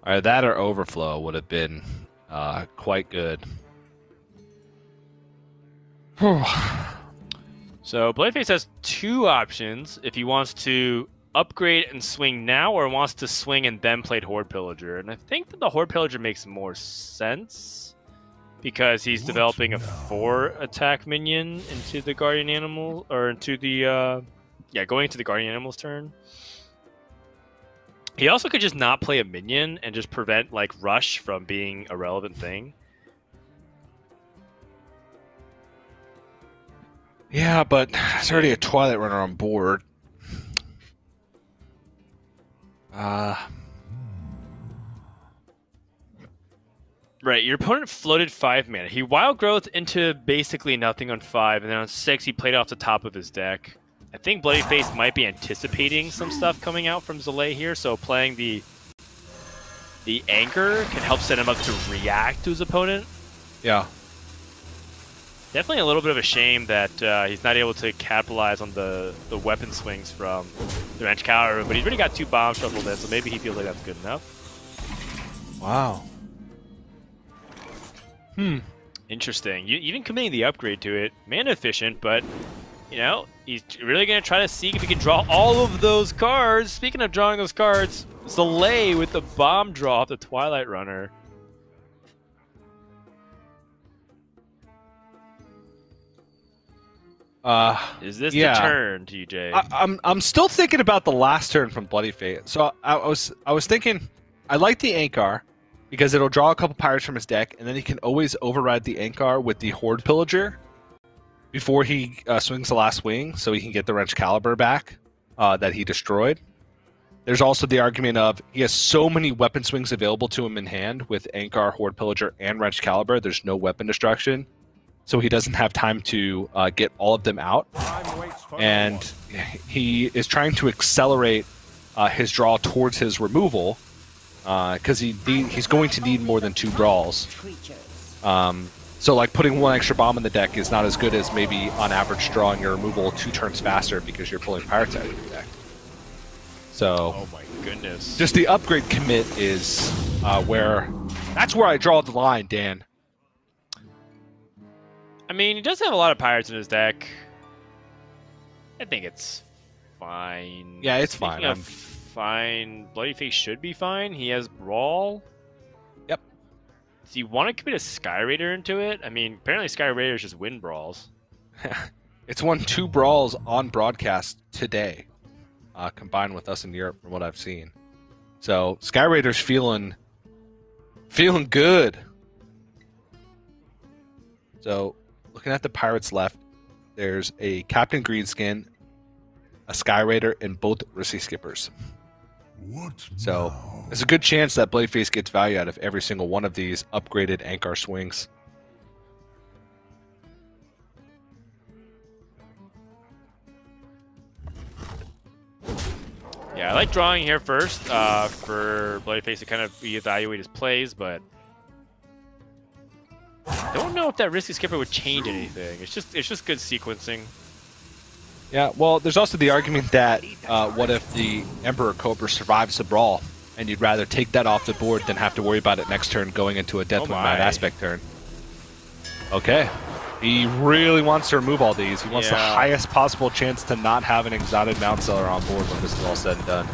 Alright, that or Overflow would have been quite good. So Bloodyface has 2 options if he wants to upgrade and swing now, or wants to swing and then play Horde Pillager. And I think that the Horde Pillager makes more sense, because he's developing a 4-attack minion into the Guardian Animal, or into the, going into the Guardian Animal's turn. He also could just not play a minion and just prevent, like, Rush from being a relevant thing. Yeah, but there's already a Twilight Runner on board. Right, your opponent floated 5 mana. He Wild Growth into basically nothing on 5, and then on 6 he played off the top of his deck. I think Bloodyface might be anticipating some stuff coming out from Zalae here, so playing the Anchor can help set him up to react to his opponent. Yeah. Definitely a little bit of a shame that he's not able to capitalize on the weapon swings from the Ren's Caliber, but he's already got 2 bombs shuffled in, so maybe he feels like that's good enough. Wow. Interesting. Even committing the upgrade to it, mana efficient, but you know, he's really going to try to see if he can draw all of those cards. Speaking of drawing those cards, Zalae with the bomb draw off the Twilight Runner. Is this the turn, TJ? I'm still thinking about the last turn from Bloodyface. So I was thinking, I like the Ankar because it'll draw a couple pirates from his deck, and then he can always override the Ankar with the Horde Pillager before he swings the last swing, so he can get the Ren's Caliber back that he destroyed. There's also the argument of he has so many weapon swings available to him in hand with Ankar, Horde Pillager, and Ren's Caliber. There's no weapon destruction, so he doesn't have time to get all of them out. And he is trying to accelerate his draw towards his removal because he's going to need more than 2 brawls. So like putting 1 extra bomb in the deck is not as good as maybe on average drawing your removal 2 turns faster because you're pulling pirates out of your deck. So, oh my goodness, just the upgrade commit is that's where I draw the line, Dan. I mean, he does have a lot of pirates in his deck. I think it's fine. Yeah, it's Speaking fine. of fine, bloodyface should be fine. He has brawl. Yep. Do you want to commit a Sky Raider into it? I mean, apparently Sky Raiders just win brawls. It's won 2 brawls on broadcast today, combined with us in Europe, from what I've seen. So Sky Raiders feeling good. So looking at the pirates left, there's a Captain Greenskin, a Sky Raider, and both Risky Skippers. So there's a good chance that Bloodyface gets value out of every single one of these upgraded Ankar swings. Yeah, I like drawing here first for Bloodyface to kind of reevaluate his plays, but I don't know if that Risky Skipper would change anything. It's just good sequencing. Yeah, well, there's also the argument that what if the Emperor Cobra survives the brawl, and you'd rather take that off the board than have to worry about it next turn going into a Death with Mad Aspect turn. Okay. He really wants to remove all these. He wants the highest possible chance to not have an exotic Mount Seller on board when this is all said and done.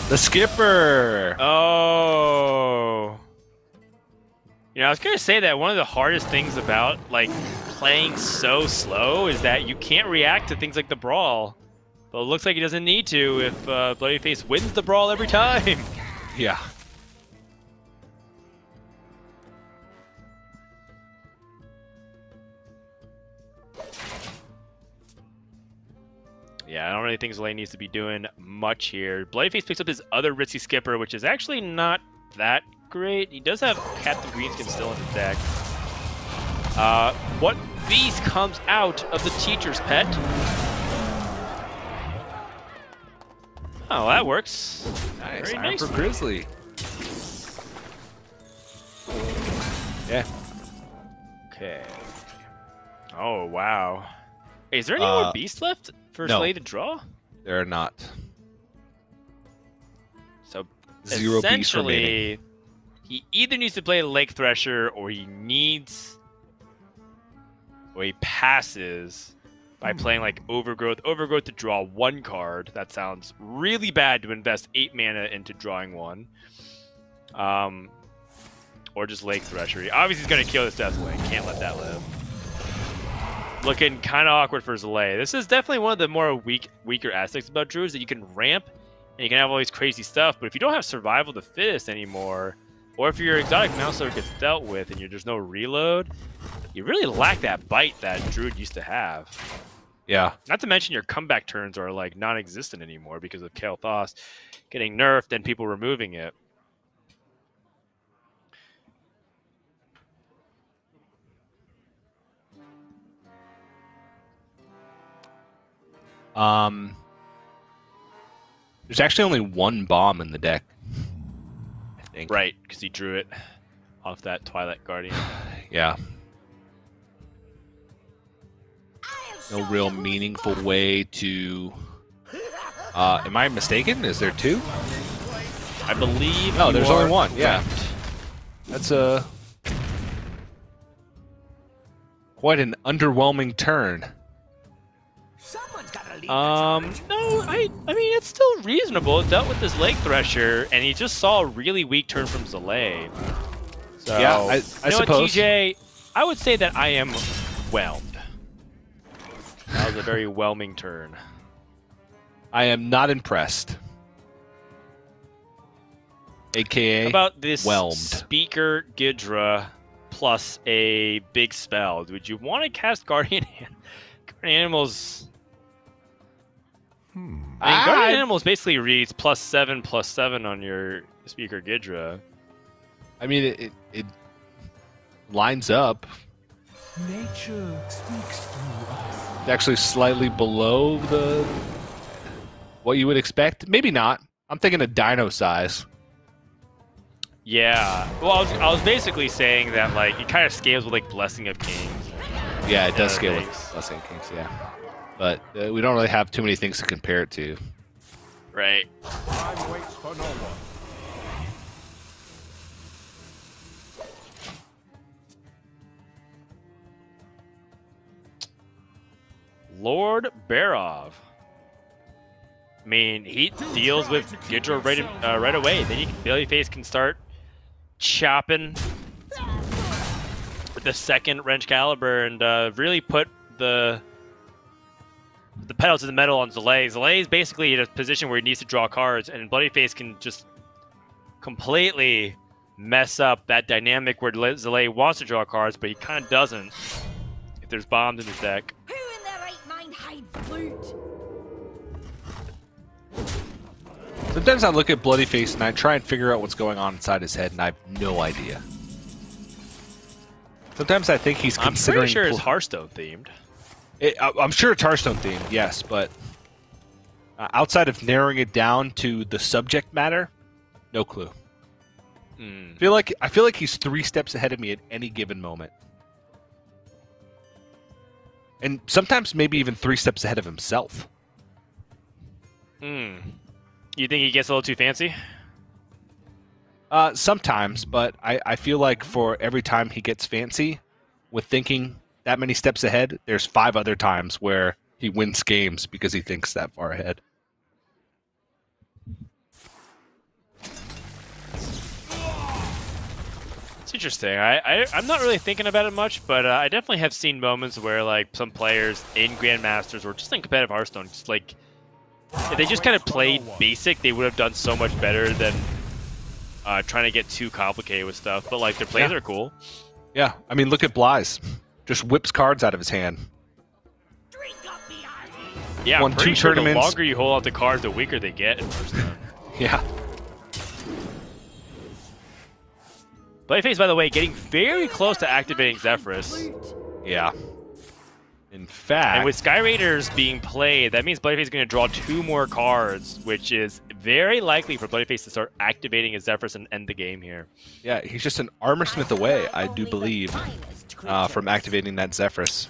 The Skipper! Oh. You know, I was going to say that one of the hardest things about, like, playing so slow is that you can't react to things like the brawl. But it looks like he doesn't need to if Bloodyface wins the brawl every time. Yeah. Yeah, I don't really think Zalae needs to be doing much here. Bloodyface picks up his other Risky Skipper, which is actually not that great. He does have Captain Greenskin still in his deck. What beast comes out of the teacher's pet? Oh, that works. Nice. Very nice for Grizzly. Yeah. Okay. Oh, wow. Hey, is there any more beasts left for Zalae to draw? There are not. So, 0 beasts remaining. essentially, he either needs to play Lake Thresher or he passes by playing like Overgrowth. Overgrowth to draw 1 card. That sounds really bad to invest 8 mana into drawing 1. Or just Lake Thresher. Obviously, he's going to kill this Deathwing. Can't let that live. Looking kind of awkward for Zalae. This is definitely one of the more weaker aspects about Druids, that you can ramp and you can have all these crazy stuff, but if you don't have Survival the Fittest anymore, or if your exotic Mountster gets dealt with and there's no reload, you really lack that bite that Druid used to have. Yeah. Not to mention your comeback turns are like non-existent anymore because of Kael'thas getting nerfed and people removing it. There's actually only 1 bomb in the deck, I think. Right, because he drew it off that Twilight Guardian. Yeah. No real meaningful way to... am I mistaken? Is there 2? I believe. No, there's only 1. Yeah. That's quite an underwhelming turn. No, I mean, it's still reasonable. It dealt with this Lake Thresher, and he just saw a really weak turn from Zalae. So, yeah, I suppose. What, TJ, I would say that I am whelmed. That was a very whelming turn. I am not impressed. AKA How about this whelmed. Speaker Gidra plus a big spell? Would you want to cast Guardian Animals? I mean, Guardian Animals basically reads +7/+7 on your Speaker Gidra. I mean, it lines up. Nature speaks through us. It's actually slightly below what you would expect. Maybe not. I'm thinking of dino size. Yeah. Well, I was basically saying that like it kind of scales with like Blessing of Kings. Yeah, it does scale with Blessing of Kings. Yeah, but we don't really have too many things to compare it to. Right. Time waits for no one. Lord Barov. I mean, he deals with Gidra right away. Then Bloodyface can start chopping with the second Wrench Caliber and really put the pedal to the metal on Zalae. Zalae is basically in a position where he needs to draw cards, and Bloodyface can just completely mess up that dynamic where Zalae wants to draw cards, but he kind of doesn't if there's bombs in his deck. Who in their right mind hides loot? Sometimes I look at Bloodyface and I try and figure out what's going on inside his head, and I have no idea. Sometimes I think he's considering... I'm pretty sure it's Hearthstone themed. I'm sure it's Hearthstone themed, yes, but outside of narrowing it down to the subject matter, no clue. I feel like he's 3 steps ahead of me at any given moment, and sometimes maybe even 3 steps ahead of himself. You think he gets a little too fancy? Sometimes, but I feel like for every time he gets fancy with thinking that many steps ahead, there's 5 other times where he wins games because he thinks that far ahead. It's interesting. I'm not really thinking about it much, but I definitely have seen moments where like some players in Grandmasters or just in competitive Hearthstone, just like if they just kind of played basic, they would have done so much better than trying to get too complicated with stuff. But like their plays are cool. Yeah, I mean look at Bly's. Just whips cards out of his hand. Yeah, won I'm pretty 2 sure tournaments. The longer you hold on to cards, the weaker they get in Hearthstone. Yeah. Bloodyface, by the way, getting very close to activating Zephyrus. Yeah. In fact... And with Sky Raiders being played, that means Bloodyface is going to draw 2 more cards, which is very likely for Bloodyface to start activating his Zephyrus and end the game here. Yeah, he's just an Armor Smith away, I do believe, from activating that Zephyrus.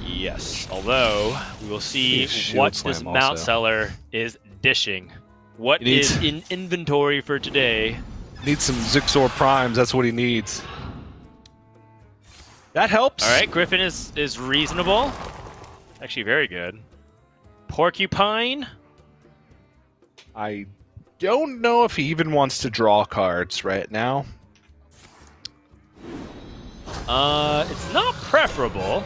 Yes, although we will see what this Mount Seller is dishing. What is in inventory for today? Needs some Zixor Primes, that's what he needs. That helps. All right, Griffin is reasonable. Actually, very good. Porcupine. I don't know if he even wants to draw cards right now. It's not preferable.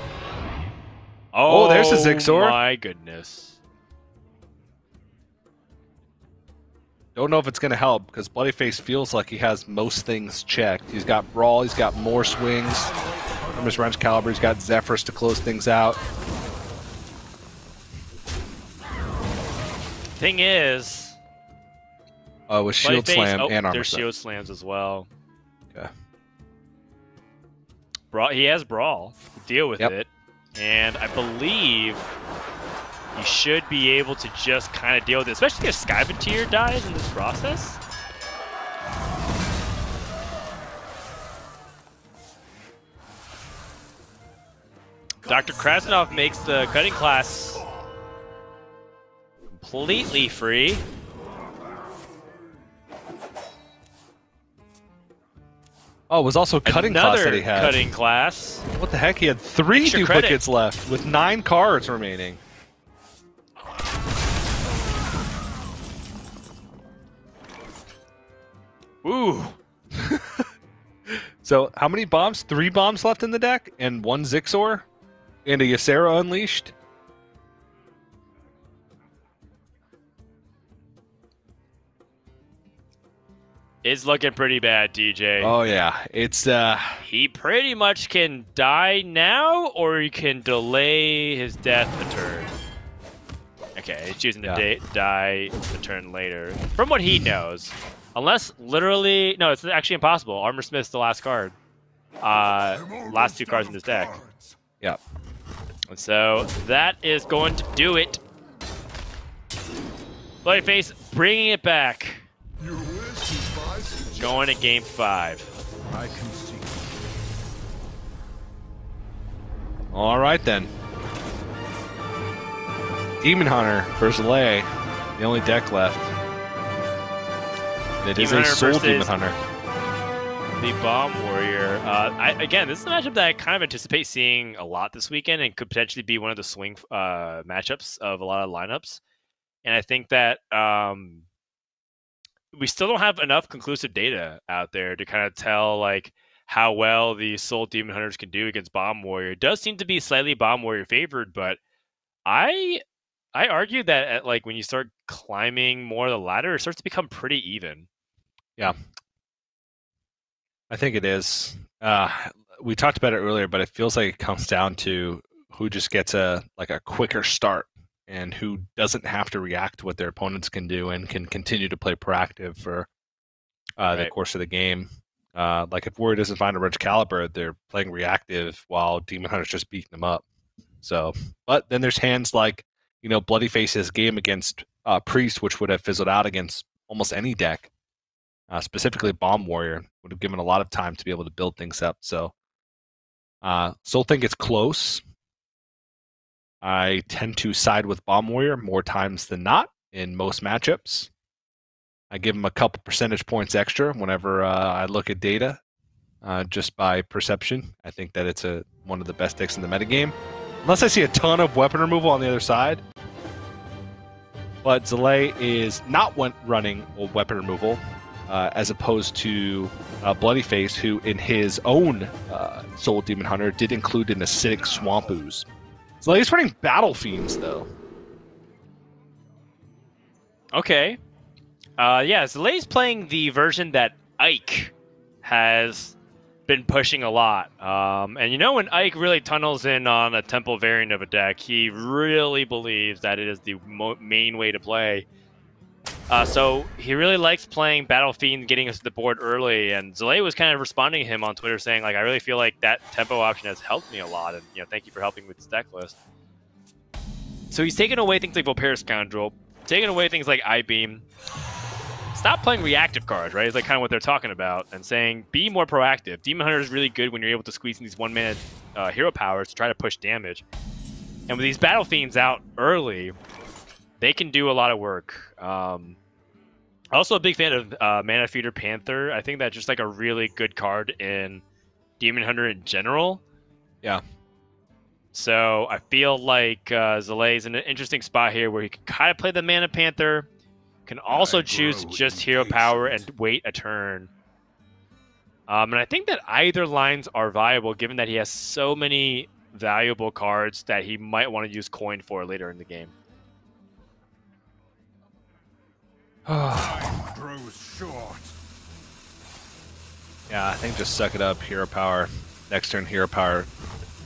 Oh, there's a Zixor. Oh my goodness. Don't know if it's going to help, because Bloodyface feels like he has most things checked. He's got Brawl, he's got more swings from his Wrench Caliber, he's got Zephyrus to close things out. Thing is... with Shield Slam and Armor there's Smith. Shield Slams as well. Okay. He has Brawl to deal with it, and I believe you should be able to just kind of deal with it, especially if Skyventeer dies in this process. Dr. Krasnov makes the cutting class completely free. Oh, it was also cutting class that he had. Cutting class. What the heck? He had 3 Extra duplicates left with 9 cards remaining. Ooh. So, how many bombs? 3 bombs left in the deck? And 1 Zixor? And a Ysera Unleashed? It's looking pretty bad, DJ. Oh, yeah. It's, He pretty much can die now, or he can delay his death a turn. Okay, he's choosing to die a turn later. From what he knows. Unless, literally... No, it's actually impossible. Armor Smith's the last card. Last 2 cards in his deck. Yeah. And so, that is going to do it Bloodyface bringing it back. Your wish is my suggestion. Going to game 5. I can see. All right then. Demon Hunter for Zalae, the only deck left. It is a Soul Demon Hunter. The Bomb Warrior. Again, this is a matchup that I kind of anticipate seeing a lot this weekend and could potentially be one of the swing matchups of a lot of lineups. And I think that we still don't have enough conclusive data out there to kind of tell like how well the Soul Demon Hunters can do against Bomb Warrior. It does seem to be slightly Bomb Warrior favored, but I argue that like when you start climbing more of the ladder, it starts to become pretty even. Yeah, I think it is. We talked about it earlier, but it feels like it comes down to who just gets a quicker start and who doesn't have to react to what their opponents can do and can continue to play proactive for the course of the game. Like if Warrior doesn't find a Wrench Caliber, they're playing reactive while Demon Hunter's just beating them up. So, but then there's hands like, Bloodyface's game against Priest, which would have fizzled out against almost any deck. Specifically Bomb Warrior would have given a lot of time to be able to build things up. So, still think it's close. I tend to side with Bomb Warrior more times than not in most matchups. I give him a couple percentage points extra whenever I look at data, just by perception. I think that it's one of the best decks in the metagame. Unless I see a ton of weapon removal on the other side. But Zalae is not running weapon removal, as opposed to Bloodyface, who in his own Soul Demon Hunter did include an acidic Swamp Ooze. Zalae's running Battle Fiends, though. Okay. Yeah, Zalae's playing the version that Ike has been pushing a lot. And when Ike really tunnels in on a temple variant of a deck, he really believes that it is the main way to play. So he really likes playing Battle Fiend, getting us to the board early, and Zalae was kind of responding to him on Twitter saying, like, I really feel like that tempo option has helped me a lot, and thank you for helping with this deck list. So he's taken away things like Volpara Scoundrel, taking away things like I-Beam. Stop playing reactive cards, right? It's like kind of what they're talking about, and saying be more proactive. Demon Hunter is really good when you're able to squeeze in these one-mana hero powers to try to push damage. And with these Battle Fiends out early, they can do a lot of work. Also a big fan of Mana Feeder Panther. I think that's just like a really good card in Demon Hunter in general. Yeah. So I feel like Zalae's in an interesting spot here where he can kind of play the Mana Panther, can also choose just hero power and wait a turn. And I think that either lines are viable given that he has so many valuable cards that he might want to use coin for later in the game. Time grows short. Yeah, I think just suck it up, hero power. Next turn, hero power,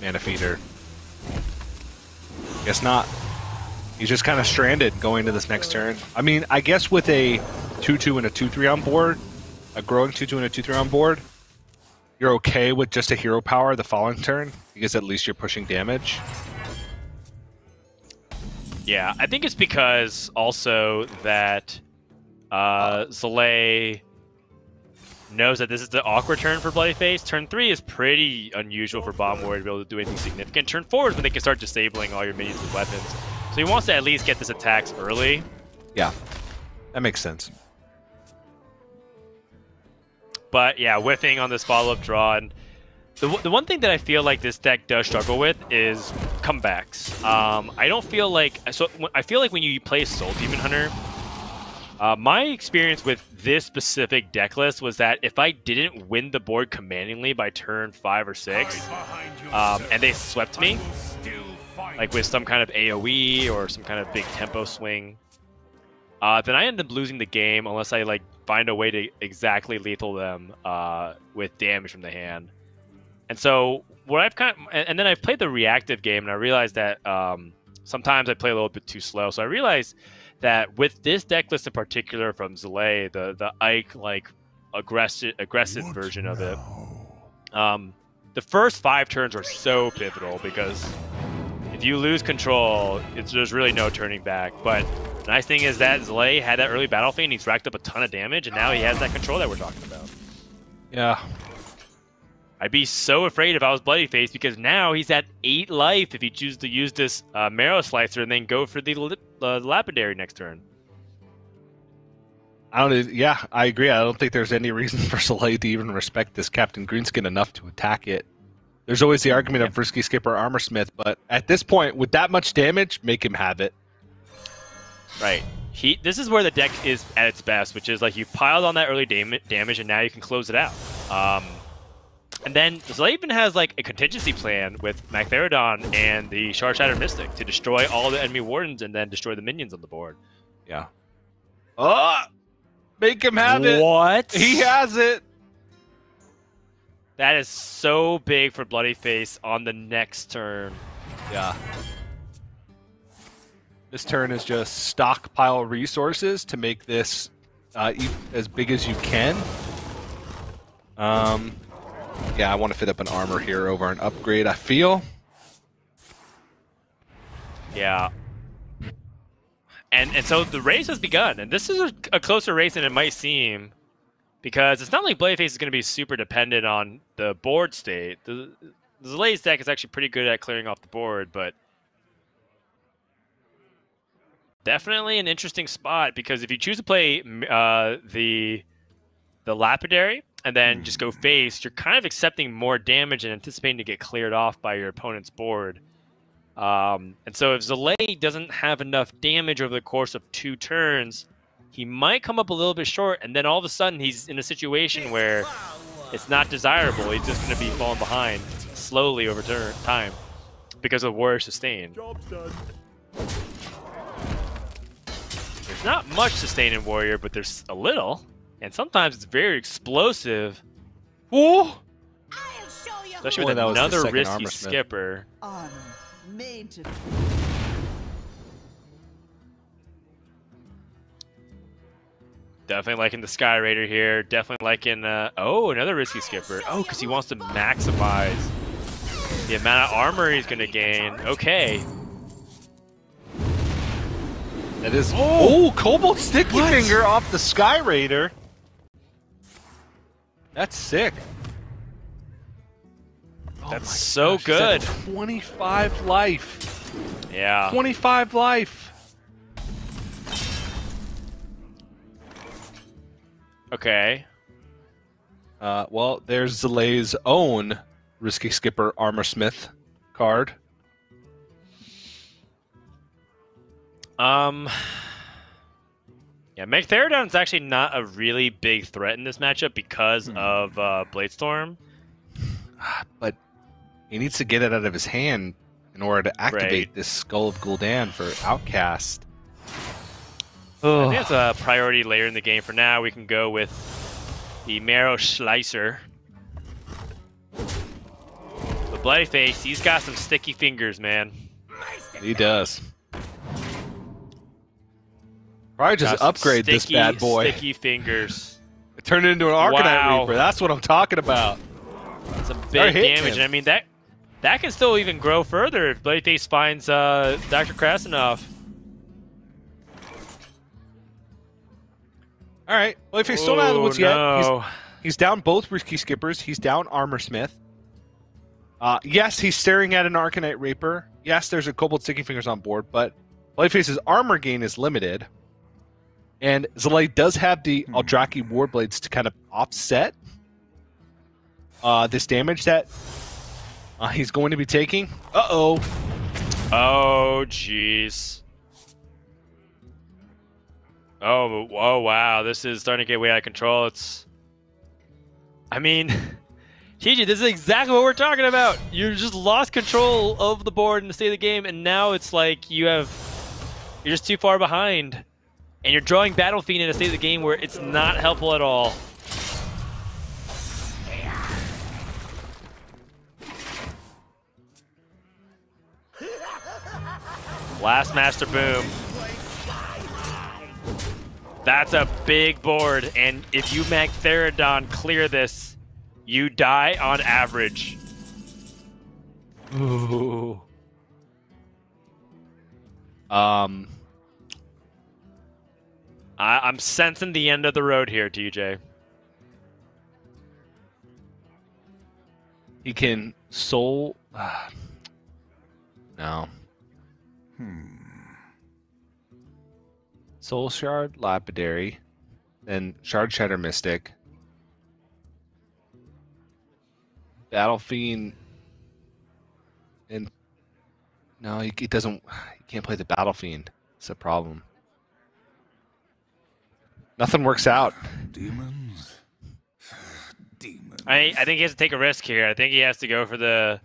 Mana Feeder. Guess not. He's just kind of stranded going into this next turn. I mean, I guess with a 2-2 and a 2-3 on board, a growing 2-2 and a 2-3 on board, you're okay with just a hero power the following turn, because at least you're pushing damage. Yeah, I think it's because also that Zalae knows that this is the awkward turn for Bloodyface. Turn 3 is pretty unusual for Bomb Warrior to be able to do anything significant. Turn 4 is when they can start disabling all your minions with weapons. So he wants to at least get this attacks early. Yeah, that makes sense. But yeah, whiffing on this follow-up draw. And the one thing that I feel like this deck does struggle with is comebacks. I don't feel like... I feel like when you play Soul Demon Hunter, my experience with this specific deck list was that if I didn't win the board commandingly by turn 5 or 6, and they swept me, like with some kind of AoE or some kind of big tempo swing, then I end up losing the game unless I like find a way to exactly lethal them with damage from the hand. And so what I've and then I've played the reactive game, and I realized that sometimes I play a little bit too slow. So I realized that with this deck list in particular from Zalae, the Ike like aggressive version of it, the first 5 turns are so pivotal because if you lose control, there's really no turning back. But The nice thing is that Zalae had that early battle fiend, he's racked up a ton of damage, and now he has that control that we're talking about. Yeah. I'd be so afraid if I was Bloodyface, because now he's at 8 life if he chooses to use this Marrow Slicer and then go for the Lapidary next turn. Yeah, I agree. I don't think there's any reason for Zalae to even respect this Captain Greenskin enough to attack it. There's always the argument of Risky Skipper Armorsmith, but at this point, with that much damage, make him have it. Right. This is where the deck is at its best, which is like you piled on that early damage and now you can close it out. And then Zalae even has like a contingency plan with Magtheridon and the Shard Shatter Mystic to destroy all the enemy wardens and then destroy the minions on the board. Yeah. Oh! Make him have it! What? He has it! That is so big for Bloodyface on the next turn. Yeah. This turn is just stockpile resources to make this as big as you can. Yeah, I want to fit up an armor here over an upgrade, I feel. Yeah. And so the race has begun, and this is a closer race than it might seem, because it's not like Bloodyface is going to be super dependent on the board state. The Zalae's deck is actually pretty good at clearing off the board, but definitely an interesting spot, because if you choose to play the Lapidary and then just go face, you're kind of accepting more damage and anticipating to get cleared off by your opponent's board. And so if Zalae doesn't have enough damage over the course of 2 turns, he might come up a little bit short, and then all of a sudden he's in a situation where it's not desirable. He's just going to be falling behind slowly over time because of Warrior Sustain. Job's done. There's not much sustain in Warrior, but there's a little, and sometimes it's very explosive. Ooh! Especially with that was the another second risky Armorsmith. skipper. Honor made to Definitely liking the Sky Raider here. Definitely liking, oh, another risky skipper. Oh, because he wants to maximize the amount of armor he's going to gain. Okay. That is... Oh, Cobalt Sticky Finger off the Sky Raider. That's sick. That's so good. 25 life. Yeah. 25 life. Okay. Well, there's Zalae's own Risky Skipper Armorsmith card. Yeah, Magtheridon's actually not a really big threat in this matchup because of Bladestorm. But he needs to get it out of his hand in order to activate this Skull of Gul'dan for Outcast. I think that's a priority later in the game. For now, we can go with the Marrow Slicer. But Bloodyface, he's got some sticky fingers, man. He does. Probably just upgrade this bad boy. Sticky fingers. Turn it into an Arcanite Reaper. That's what I'm talking about. Some big damage. And I mean, that can still even grow further if Bloodyface finds Dr. Krasinov. All right. Well, if he's still not out of the woods yet, he's down both Risky Skippers. He's down Armorsmith. Yes, he's staring at an Arcanite Reaper. Yes, there's a Cobalt Sticky Fingers on board, but Bloodyface's armor gain is limited. And Zalae does have the Eldrazi Warblades to kind of offset this damage that he's going to be taking. Uh-oh. Oh, jeez. Oh, wow. This is starting to get way out of control. I mean, TJ, this is exactly what we're talking about. You just lost control of the board in the state of the game, and now it's like you're just too far behind. And you're drawing Battle Fiend in a state of the game where it's not helpful at all. Last Master Boom. That's a big board, and if you Magtheridon clear this, you die on average. Ooh. I'm sensing the end of the road here, TJ. He can soul. No. Soul Shard, Lapidary, then Shard Shatter Mystic, Battle Fiend, and no, he doesn't. He can't play the Battle Fiend. It's a problem. Nothing works out. Demons. Demons. I think he has to take a risk here. I think he has to go for the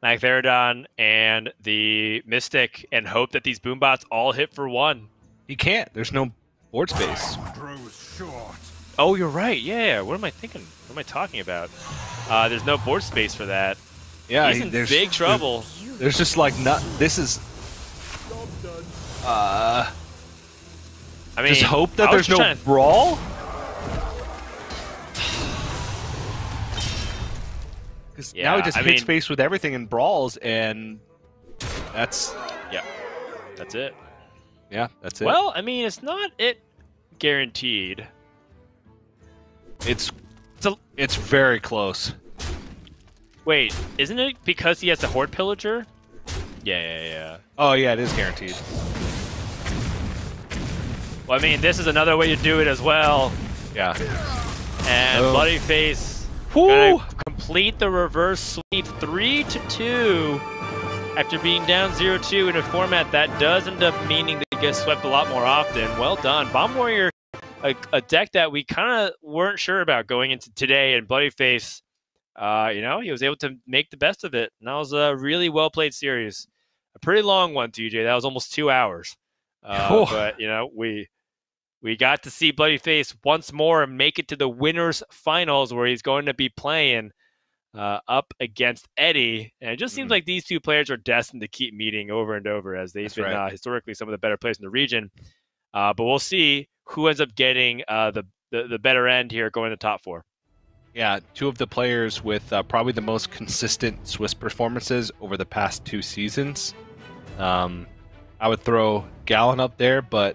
Magtheridon and the Mystic and hope that these boombots all hit for one. He can't. There's no board space. Grows short. Oh, you're right. Yeah. What am I thinking? What am I talking about? There's no board space for that. Yeah, He's in big trouble. There's just like not. This is. I mean, just hope that I was there's no trying to- brawl. Because now he just hits face with everything and brawls, and that's that's it. Yeah, that's it. Well, I mean, it's not guaranteed. It's very close. Wait, isn't it because he has the Horde Pillager? Yeah. Oh yeah, it is guaranteed. Well, I mean, this is another way to do it as well. Yeah. And bloodyface gonna complete the reverse sweep 3-2 after being down 0-2 in a format that does end up meaning that he gets swept a lot more often. Well done. Bomb Warrior, a deck that we kind of weren't sure about going into today, and bloodyface, he was able to make the best of it. And that was a really well-played series. A pretty long one, TJ. That was almost 2 hours. But, we got to see bloodyface once more and make it to the winners finals where he's going to be playing up against Eddie. And it just seems like these two players are destined to keep meeting over and over as they've been historically some of the better players in the region. But we'll see who ends up getting the better end here going to top four. Yeah, two of the players with probably the most consistent Swiss performances over the past 2 seasons. I would throw Gallon up there, but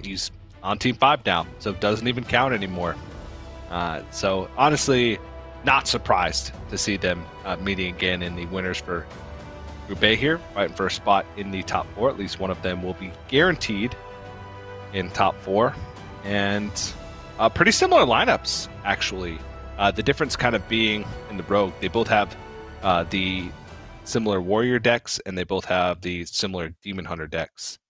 he's on Team 5 now, so it doesn't even count anymore. So honestly, not surprised to see them meeting again in the winners for Group A here, fighting for a spot in the top 4. At least one of them will be guaranteed in top 4. And pretty similar lineups, actually. The difference kind of being in the Rogue. They both have the similar Warrior decks, and they both have the similar Demon Hunter decks.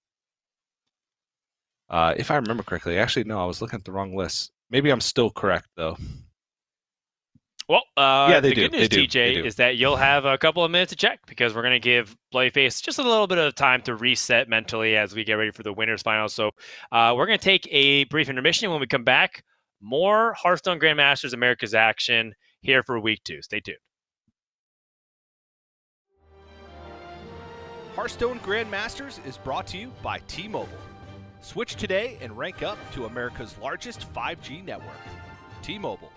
If I remember correctly. Actually, no, I was looking at the wrong list. Maybe I'm still correct, though. Well, yeah, the good news, TJ, is that you'll have a couple of minutes to check because we're going to give bloodyface just a little bit of time to reset mentally as we get ready for the winners final. So we're going to take a brief intermission. When we come back, more Hearthstone Grandmasters America's action here for week 2. Stay tuned. Hearthstone Grandmasters is brought to you by T-Mobile. Switch today and rank up to America's largest 5G network. T-Mobile.